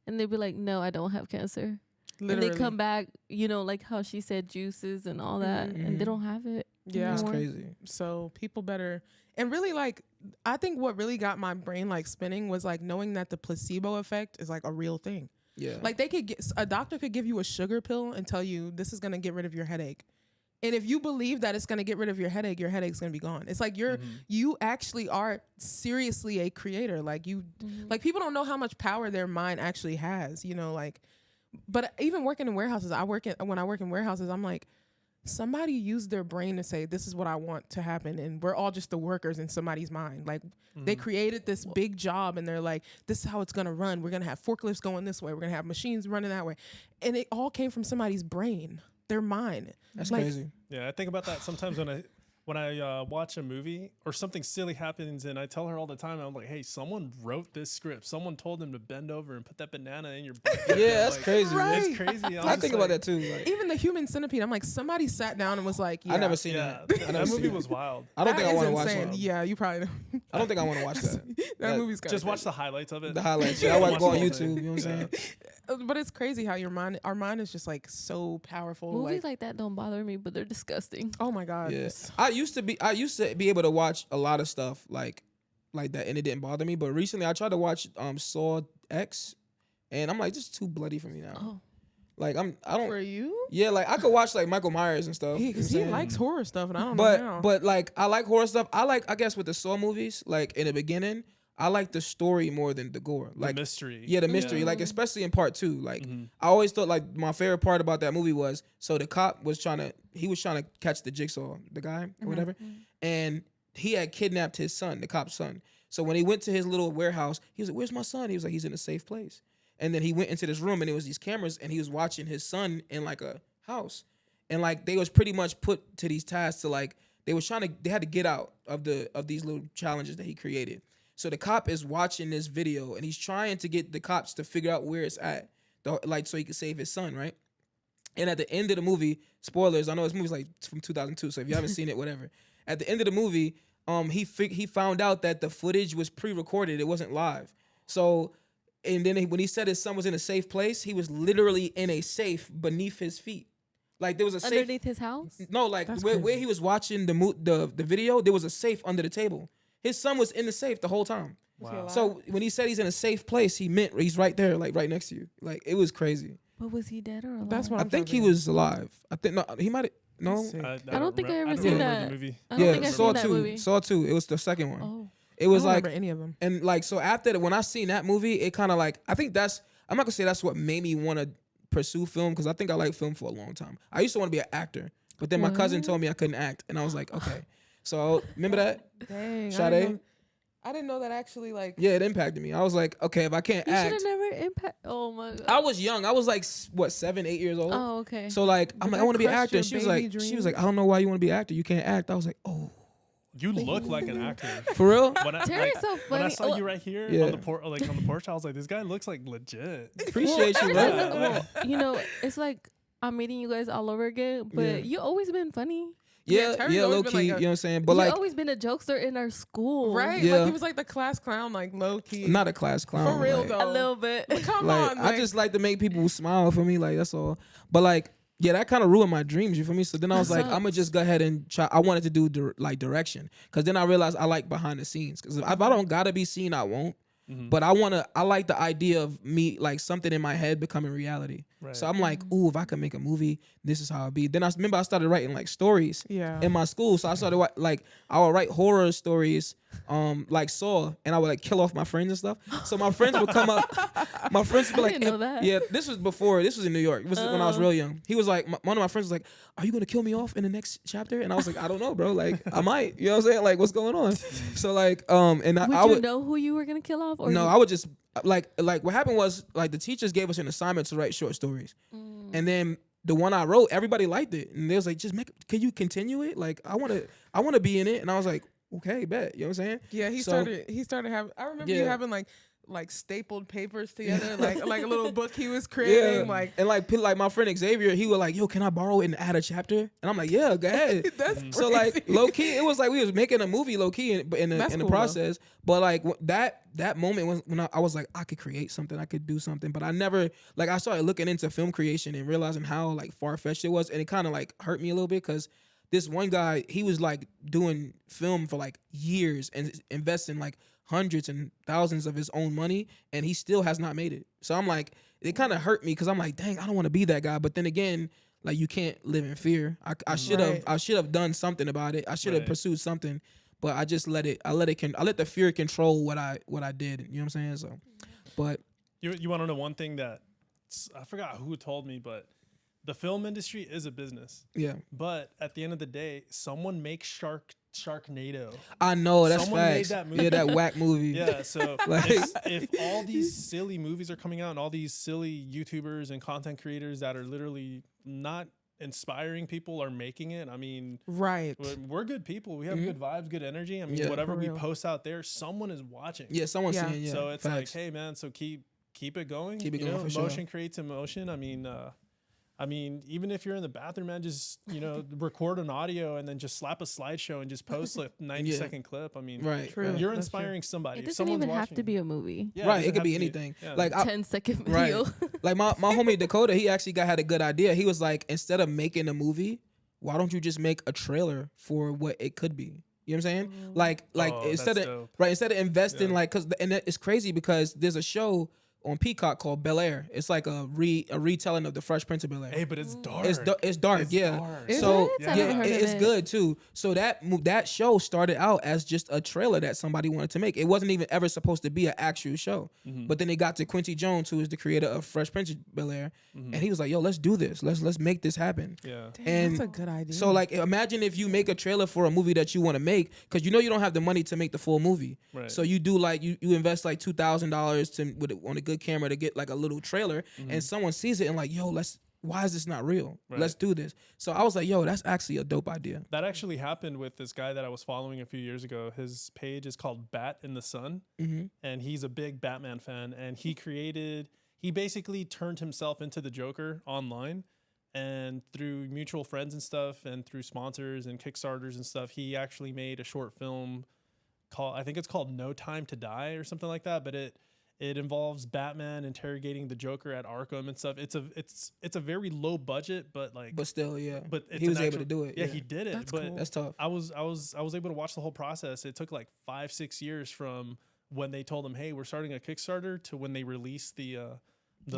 Speaker 1: And they'd be like, no, I don't have cancer. Literally. And they come back, you know, like how she said, juices and all that. Mm-hmm. And they don't have it.
Speaker 3: Yeah.
Speaker 2: That's crazy.
Speaker 3: So people better. And really, like, I think what really got my brain, like, spinning was, like, knowing that the placebo effect is, like, a real thing.
Speaker 2: Yeah.
Speaker 3: Like, a doctor could give you a sugar pill and tell you this is going to get rid of your headache. And if you believe that it's going to get rid of your headache's going to be gone. It's like you actually are seriously a creator. Like like people don't know how much power their mind actually has, you know, like, but even working in warehouses, when I work in warehouses, I'm like, somebody used their brain to say, this is what I want to happen. And we're all just the workers in somebody's mind. Like they created this big job and they're like, this is how it's going to run. We're going to have forklifts going this way. We're going to have machines running that way. And it all came from somebody's brain. Their mind.
Speaker 2: That's
Speaker 3: like,
Speaker 2: crazy.
Speaker 4: Yeah, I think about that sometimes when when I watch a movie or something silly happens, and I tell her all the time, I'm like, hey, someone wrote this script. Someone told them to bend over and put that banana in your butt.
Speaker 2: Yeah, that's crazy.
Speaker 3: Right.
Speaker 4: It's crazy.
Speaker 2: I think about that too. Like,
Speaker 3: Even the Human Centipede, I'm like, somebody sat down and was like, yeah.
Speaker 2: I never seen
Speaker 4: Yeah,
Speaker 2: that.
Speaker 4: that movie was wild.
Speaker 2: I don't think I want to watch
Speaker 3: insane.
Speaker 2: that.
Speaker 3: Yeah, you probably don't.
Speaker 2: I don't think I want to watch that.
Speaker 3: That movie's kind
Speaker 4: Just watch the highlights of it.
Speaker 2: The highlights. Yeah, I watch
Speaker 4: Watch
Speaker 2: go on
Speaker 4: the whole
Speaker 2: YouTube.
Speaker 4: thing.
Speaker 2: You know what I'm saying?
Speaker 3: But it's crazy how our mind is just like so powerful.
Speaker 1: Movies like that don't bother me, but they're disgusting.
Speaker 3: oh my God.
Speaker 2: Yeah. I used to be able to watch a lot of stuff like that, and it didn't bother me. But recently, I tried to watch Saw X, and I'm like, this is too bloody for me now.
Speaker 1: Oh.
Speaker 2: Like I don't.
Speaker 3: For you?
Speaker 2: Yeah, like I could watch like Michael Myers and stuff.
Speaker 3: Because
Speaker 2: you know
Speaker 3: he
Speaker 2: what I'm
Speaker 3: likes
Speaker 2: saying?
Speaker 3: horror stuff, and I don't know how.
Speaker 2: But like I like horror stuff. I guess with the Saw movies, like in the beginning, I like the story more than the gore. Like
Speaker 4: the mystery.
Speaker 2: Yeah, the mystery. Like especially in part 2. Like I always thought like my favorite part about that movie was so the cop was trying to catch the Jigsaw, the guy or whatever, and he had kidnapped his son, the cop's son. So when he went to his little warehouse, he was like, "Where's my son?" He was like, "He's in a safe place." And then he went into this room and it was these cameras and he was watching his son in like a house. And like they was pretty much put to these tasks to like they had to get out of these little challenges that he created. So the cop is watching this video and he's trying to get the cops to figure out where it's at, so he could save his son, right? And at the end of the movie, spoilers, I know this movie's like from 2002, so if you haven't seen it, whatever. At the end of the movie, he found out that the footage was pre-recorded; it wasn't live. So, and then when he said his son was in a safe place, he was literally in a safe beneath his feet. Like there was a safe
Speaker 1: Underneath his house?
Speaker 2: No, like where he was watching the video, there was a safe under the table. His son was in the safe the whole time.
Speaker 4: Wow.
Speaker 2: So when he said he's in a safe place, he meant he's right there, like right next to you. Like it was crazy.
Speaker 1: But was he dead or alive?
Speaker 3: That's what
Speaker 2: I think he was alive. I think no, he might have. No,
Speaker 1: I don't think I ever
Speaker 4: seen
Speaker 1: seen
Speaker 4: that.
Speaker 1: that.
Speaker 4: The movie.
Speaker 1: I don't think I've
Speaker 2: Saw
Speaker 1: seen that
Speaker 2: 2.
Speaker 1: movie.
Speaker 2: Saw 2. It was the second one.
Speaker 1: Oh.
Speaker 2: It was
Speaker 3: I don't
Speaker 2: like
Speaker 3: remember any of them.
Speaker 2: and like so after that, when I seen that movie, it kind of like I'm not gonna say that's what made me want to pursue film because I think I liked film for a long time. I used to want to be an actor, but then my cousin told me I couldn't act, and I was like, okay. So remember that?
Speaker 3: Dang.
Speaker 2: Sade?
Speaker 3: I didn't know that actually like.
Speaker 2: Yeah, it impacted me. I was like, okay, if I can't
Speaker 1: You should
Speaker 2: act,
Speaker 1: have never impact. Oh my god.
Speaker 2: I was young. I was like 7, 8 years old.
Speaker 1: Oh, okay.
Speaker 2: So like I'm like I want to be an
Speaker 3: crush
Speaker 2: actor.
Speaker 3: your
Speaker 2: She was
Speaker 3: baby
Speaker 2: like I don't know why you want to be an actor. You can't act. I was like, oh,
Speaker 4: You look like an actor.
Speaker 2: for real?
Speaker 4: When I,
Speaker 1: Terry's
Speaker 4: like,
Speaker 1: so
Speaker 4: when I
Speaker 1: funny.
Speaker 4: saw you right here
Speaker 2: Yeah.
Speaker 4: on the porch, I was like, this guy looks like legit.
Speaker 2: Appreciate you,
Speaker 1: Well,
Speaker 2: bro.
Speaker 1: well, you know, it's like I'm meeting you guys all over again, but
Speaker 2: Yeah.
Speaker 1: you always been funny.
Speaker 3: Yeah,
Speaker 2: Yeah,
Speaker 3: Terry's
Speaker 2: yeah,
Speaker 3: always
Speaker 2: low
Speaker 3: been
Speaker 2: key.
Speaker 3: like
Speaker 2: you know what I'm saying? But
Speaker 1: You
Speaker 2: like,
Speaker 1: always been a jokester in our school,
Speaker 3: Right?
Speaker 2: Yeah.
Speaker 3: Like he was like the class clown, like low key.
Speaker 2: not a class clown.
Speaker 3: For real
Speaker 2: like,
Speaker 3: though.
Speaker 1: A little bit.
Speaker 3: Come
Speaker 2: Like
Speaker 3: on.
Speaker 2: I just like to make people smile for me. Like that's all. But like, yeah, that kind of ruined my dreams. You feel me? So then I was like,
Speaker 1: sucks.
Speaker 2: I'm gonna just go ahead and try. I wanted to do direction because then I realized I like behind the scenes. Because if I don't gotta be seen, I won't. But I like the idea of me like something in my head becoming reality.
Speaker 4: Right.
Speaker 2: So I'm like, ooh, if I could make a movie, this is how it'd be. Then I remember I started writing like stories
Speaker 3: Yeah.
Speaker 2: in my school. So I started like I would write horror stories, like Saw, and I would like kill off my friends and stuff. So my friends would come up. My friends would be
Speaker 1: I
Speaker 2: like,
Speaker 1: didn't know that.
Speaker 2: yeah, this was in New York. It was when I was real young. He was like, one of my friends was like, are you gonna kill me off in the next chapter? And I was like, I don't know, bro. Like I might. You know what I'm saying? Like what's going on? So like, and
Speaker 1: Would
Speaker 2: I
Speaker 1: you
Speaker 2: would
Speaker 1: know who you were gonna kill off? Or
Speaker 2: no,
Speaker 1: you-
Speaker 2: I would just like what happened was like the teachers gave us an assignment to write short stories, and then the one I wrote, everybody liked it, and they was like, just can you continue it? Like I want to be in it, and I was like, okay, bet. You know what I'm saying?
Speaker 3: Yeah, he started having. I remember you having like stapled papers together, like a little book he was creating. Like
Speaker 2: and like my friend Xavier, he was like, yo, can I borrow it and add a chapter? And I'm like, yeah, go ahead.
Speaker 3: that's
Speaker 2: So like low key, it was like we was making a movie low key in
Speaker 3: That's
Speaker 2: the
Speaker 3: cool,
Speaker 2: process. But like that moment was when I was like, I could create something, I could do something. But I never like I started looking into film creation and realizing how like far fetched it was, and it kind of like hurt me a little bit because this one guy, he was like doing film for like years and investing like hundreds and thousands of his own money, and he still has not made it. So I'm like, it kind of hurt me because I'm like, dang, I don't want to be that guy. But then again, like you can't live in fear. I should have done something about it. I should have pursued something, but I just let the fear control what I did. You know what I'm saying? So, but
Speaker 4: You want to know one thing that I forgot who told me, but the film industry is a business.
Speaker 2: yeah,
Speaker 4: But at the end of the day, someone makes Sharknado.
Speaker 2: I know that's
Speaker 4: Someone made
Speaker 2: facts.
Speaker 4: that movie.
Speaker 2: Yeah, that whack movie.
Speaker 4: Yeah, so
Speaker 2: Like-
Speaker 4: if all these silly movies are coming out and all these silly YouTubers and content creators that are literally not inspiring people are making it. I mean,
Speaker 3: Right.
Speaker 4: we're good people. We have good vibes, good energy. I mean,
Speaker 2: Yeah.
Speaker 4: whatever
Speaker 3: For
Speaker 4: we
Speaker 3: real.
Speaker 4: post out there, someone is watching.
Speaker 2: Yeah, someone's
Speaker 3: Yeah.
Speaker 2: seeing. Yeah,
Speaker 4: So it's
Speaker 2: facts.
Speaker 4: like, hey man, so keep it going.
Speaker 2: Keep it
Speaker 4: You
Speaker 2: going
Speaker 4: know,
Speaker 2: for sure.
Speaker 4: motion creates emotion. I mean, even if you're in the bathroom, man, just record an audio and then just slap a slideshow and just post a 90-second clip. I mean,
Speaker 2: Right.
Speaker 3: True.
Speaker 2: right.
Speaker 4: you're
Speaker 3: That's true.
Speaker 4: inspiring somebody.
Speaker 1: It
Speaker 4: If
Speaker 1: doesn't
Speaker 4: someone's
Speaker 1: even have to
Speaker 4: watching-
Speaker 1: be a movie.
Speaker 4: Yeah,
Speaker 2: Right,
Speaker 4: doesn't
Speaker 2: it could
Speaker 4: have
Speaker 2: be
Speaker 4: to
Speaker 2: anything.
Speaker 4: yeah.
Speaker 2: Like
Speaker 1: 10-second
Speaker 2: right.
Speaker 1: video.
Speaker 2: Like my homie Dakota, he actually had a good idea. He was like, instead of making a movie, why don't you just make a trailer for what it could be? You know what I'm saying? Like
Speaker 4: Oh,
Speaker 2: instead
Speaker 4: that's
Speaker 2: of
Speaker 4: dope.
Speaker 2: instead of investing
Speaker 4: Yeah.
Speaker 2: like and it's crazy because there's a show on Peacock called Bel Air. It's like a retelling of the Fresh Prince of Bel Air.
Speaker 4: Hey, but it's dark.
Speaker 2: It's dark,
Speaker 4: It's
Speaker 2: yeah.
Speaker 4: dark.
Speaker 3: Is
Speaker 2: So
Speaker 3: it?
Speaker 1: I never heard of
Speaker 2: it's
Speaker 1: it.
Speaker 2: good too. So that show started out as just a trailer that somebody wanted to make. It wasn't even ever supposed to be an actual show. But then they got to Quincy Jones, who is the creator of Fresh Prince of Bel Air, and he was like, "Yo, let's do this. Let's make this happen."
Speaker 4: Yeah.
Speaker 3: Damn,
Speaker 2: And
Speaker 3: that's a good idea.
Speaker 2: So like, imagine if you make a trailer for a movie that you want to make, because you don't have the money to make the full movie.
Speaker 4: Right.
Speaker 2: So you do like you invest like $2,000 on a good camera to get like a little trailer, and someone sees it and like, yo, why is this not real?
Speaker 4: Right.
Speaker 2: Let's do this. So I was like, yo, that's actually a dope idea.
Speaker 4: That actually happened with this guy that I was following a few years ago. His page is called Bat in the Sun, and he's a big Batman fan. And he basically turned himself into the Joker online, and through mutual friends and stuff, and through sponsors and Kickstarters and stuff, he actually made a short film I think it's called No Time to Die or something like that. But it involves Batman interrogating the Joker at Arkham and stuff. It's a very low budget, but
Speaker 2: Still, yeah.
Speaker 4: but it's
Speaker 2: he was
Speaker 4: an
Speaker 2: able
Speaker 4: actual-
Speaker 2: to do it.
Speaker 4: Yeah, he did it.
Speaker 3: That's
Speaker 4: but
Speaker 3: cool.
Speaker 2: That's tough.
Speaker 4: I was able to watch the whole process. It took like 5-6 years from when they told him, "Hey, we're starting a Kickstarter," to when they released the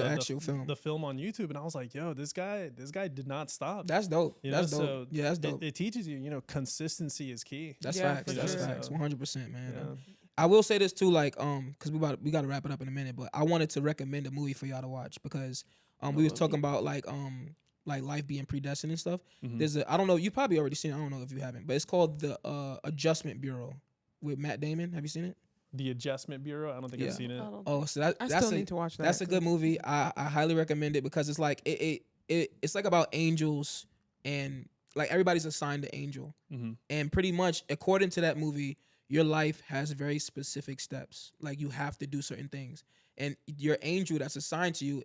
Speaker 2: actual film.
Speaker 4: the film on YouTube. And I was like, "Yo, this guy did not stop."
Speaker 2: That's dope.
Speaker 4: You
Speaker 2: That's
Speaker 4: know,
Speaker 2: dope.
Speaker 4: so
Speaker 2: Yeah, that's dope.
Speaker 4: It teaches you, consistency is key.
Speaker 2: That's
Speaker 3: Yeah,
Speaker 2: facts.
Speaker 3: for
Speaker 2: That's
Speaker 3: sure.
Speaker 2: facts. 100%, man.
Speaker 4: Yeah.
Speaker 2: I will say this too, like, because we got to wrap it up in a minute, but I wanted to recommend a movie for y'all to watch because we was talking about like life being predestined and stuff. There's I don't know, you probably already seen it. I don't know if you haven't, but it's called The Adjustment Bureau with Matt Damon. Have you seen it?
Speaker 4: The Adjustment Bureau. I don't think
Speaker 2: Yeah.
Speaker 4: I've seen it.
Speaker 2: Oh, so
Speaker 3: I still need to watch that.
Speaker 2: That's a good movie. I highly recommend it because it's like it's like about angels, and like everybody's assigned an angel, and pretty much according to that movie, your life has very specific steps. Like you have to do certain things, and your angel that's assigned to you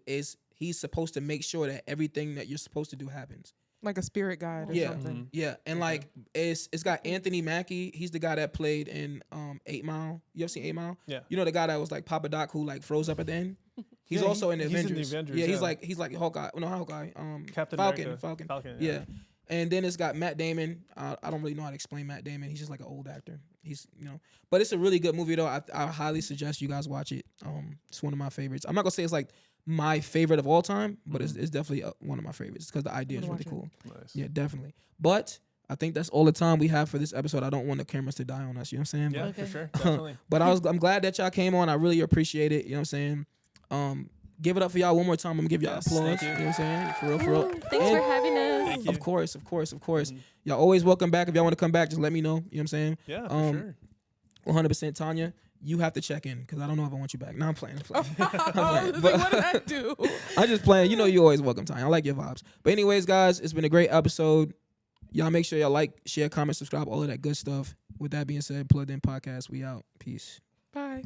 Speaker 2: he's supposed to make sure that everything that you're supposed to do happens.
Speaker 3: Like a spirit guide or
Speaker 2: Yeah.
Speaker 3: something.
Speaker 2: Yeah, and like it's got Anthony Mackie. He's the guy that played in 8 Mile. You ever seen 8 Mile?
Speaker 4: Yeah.
Speaker 2: You know the guy that was like Papa Doc who like froze up at the end. He's
Speaker 4: Yeah,
Speaker 2: also in the
Speaker 4: he's in the
Speaker 2: Avengers.
Speaker 4: Avengers,
Speaker 2: Yeah,
Speaker 4: yeah.
Speaker 2: he's like Hawkeye. No, Hawkeye.
Speaker 4: Captain
Speaker 2: Falcon.
Speaker 4: America.
Speaker 2: Falcon.
Speaker 4: Falcon,
Speaker 2: Yeah.
Speaker 4: yeah.
Speaker 2: And then it's got Matt Damon. I don't really know how to explain Matt Damon. He's just like an old actor. He's but it's a really good movie though. I highly suggest you guys watch it. It's one of my favorites. I'm not gonna say it's like my favorite of all time, but it's definitely one of my favorites because the idea is really cool.
Speaker 4: Nice.
Speaker 2: Yeah, definitely. But I think that's all the time we have for this episode. I don't want the cameras to die on us. You know what I'm saying?
Speaker 4: Yeah,
Speaker 1: Okay.
Speaker 4: for sure. Definitely.
Speaker 2: But I'm glad that y'all came on. I really appreciate it. You know what I'm saying? Give it up for y'all one more time. I'm gonna give y'all
Speaker 4: Yes,
Speaker 2: applause.
Speaker 4: thank you.
Speaker 2: You know what I'm saying? For real, for real.
Speaker 1: Thanks
Speaker 2: And-
Speaker 1: for having us.
Speaker 4: Thank you.
Speaker 2: Of course. Y'all always welcome back. If y'all want to come back, just let me know. You know what I'm saying?
Speaker 4: Yeah, for sure.
Speaker 2: 100% Tanya, you have to check in because I don't know if I want you back. No, I'm playing.
Speaker 3: I was like, what did I do?
Speaker 2: I'm just playing. You know you always welcome, Tanya. I like your vibes. But anyways, guys, it's been a great episode. Y'all make sure y'all like, share, comment, subscribe, all of that good stuff. With that being said, Plugged In Podcast, we out. Peace.
Speaker 3: Bye.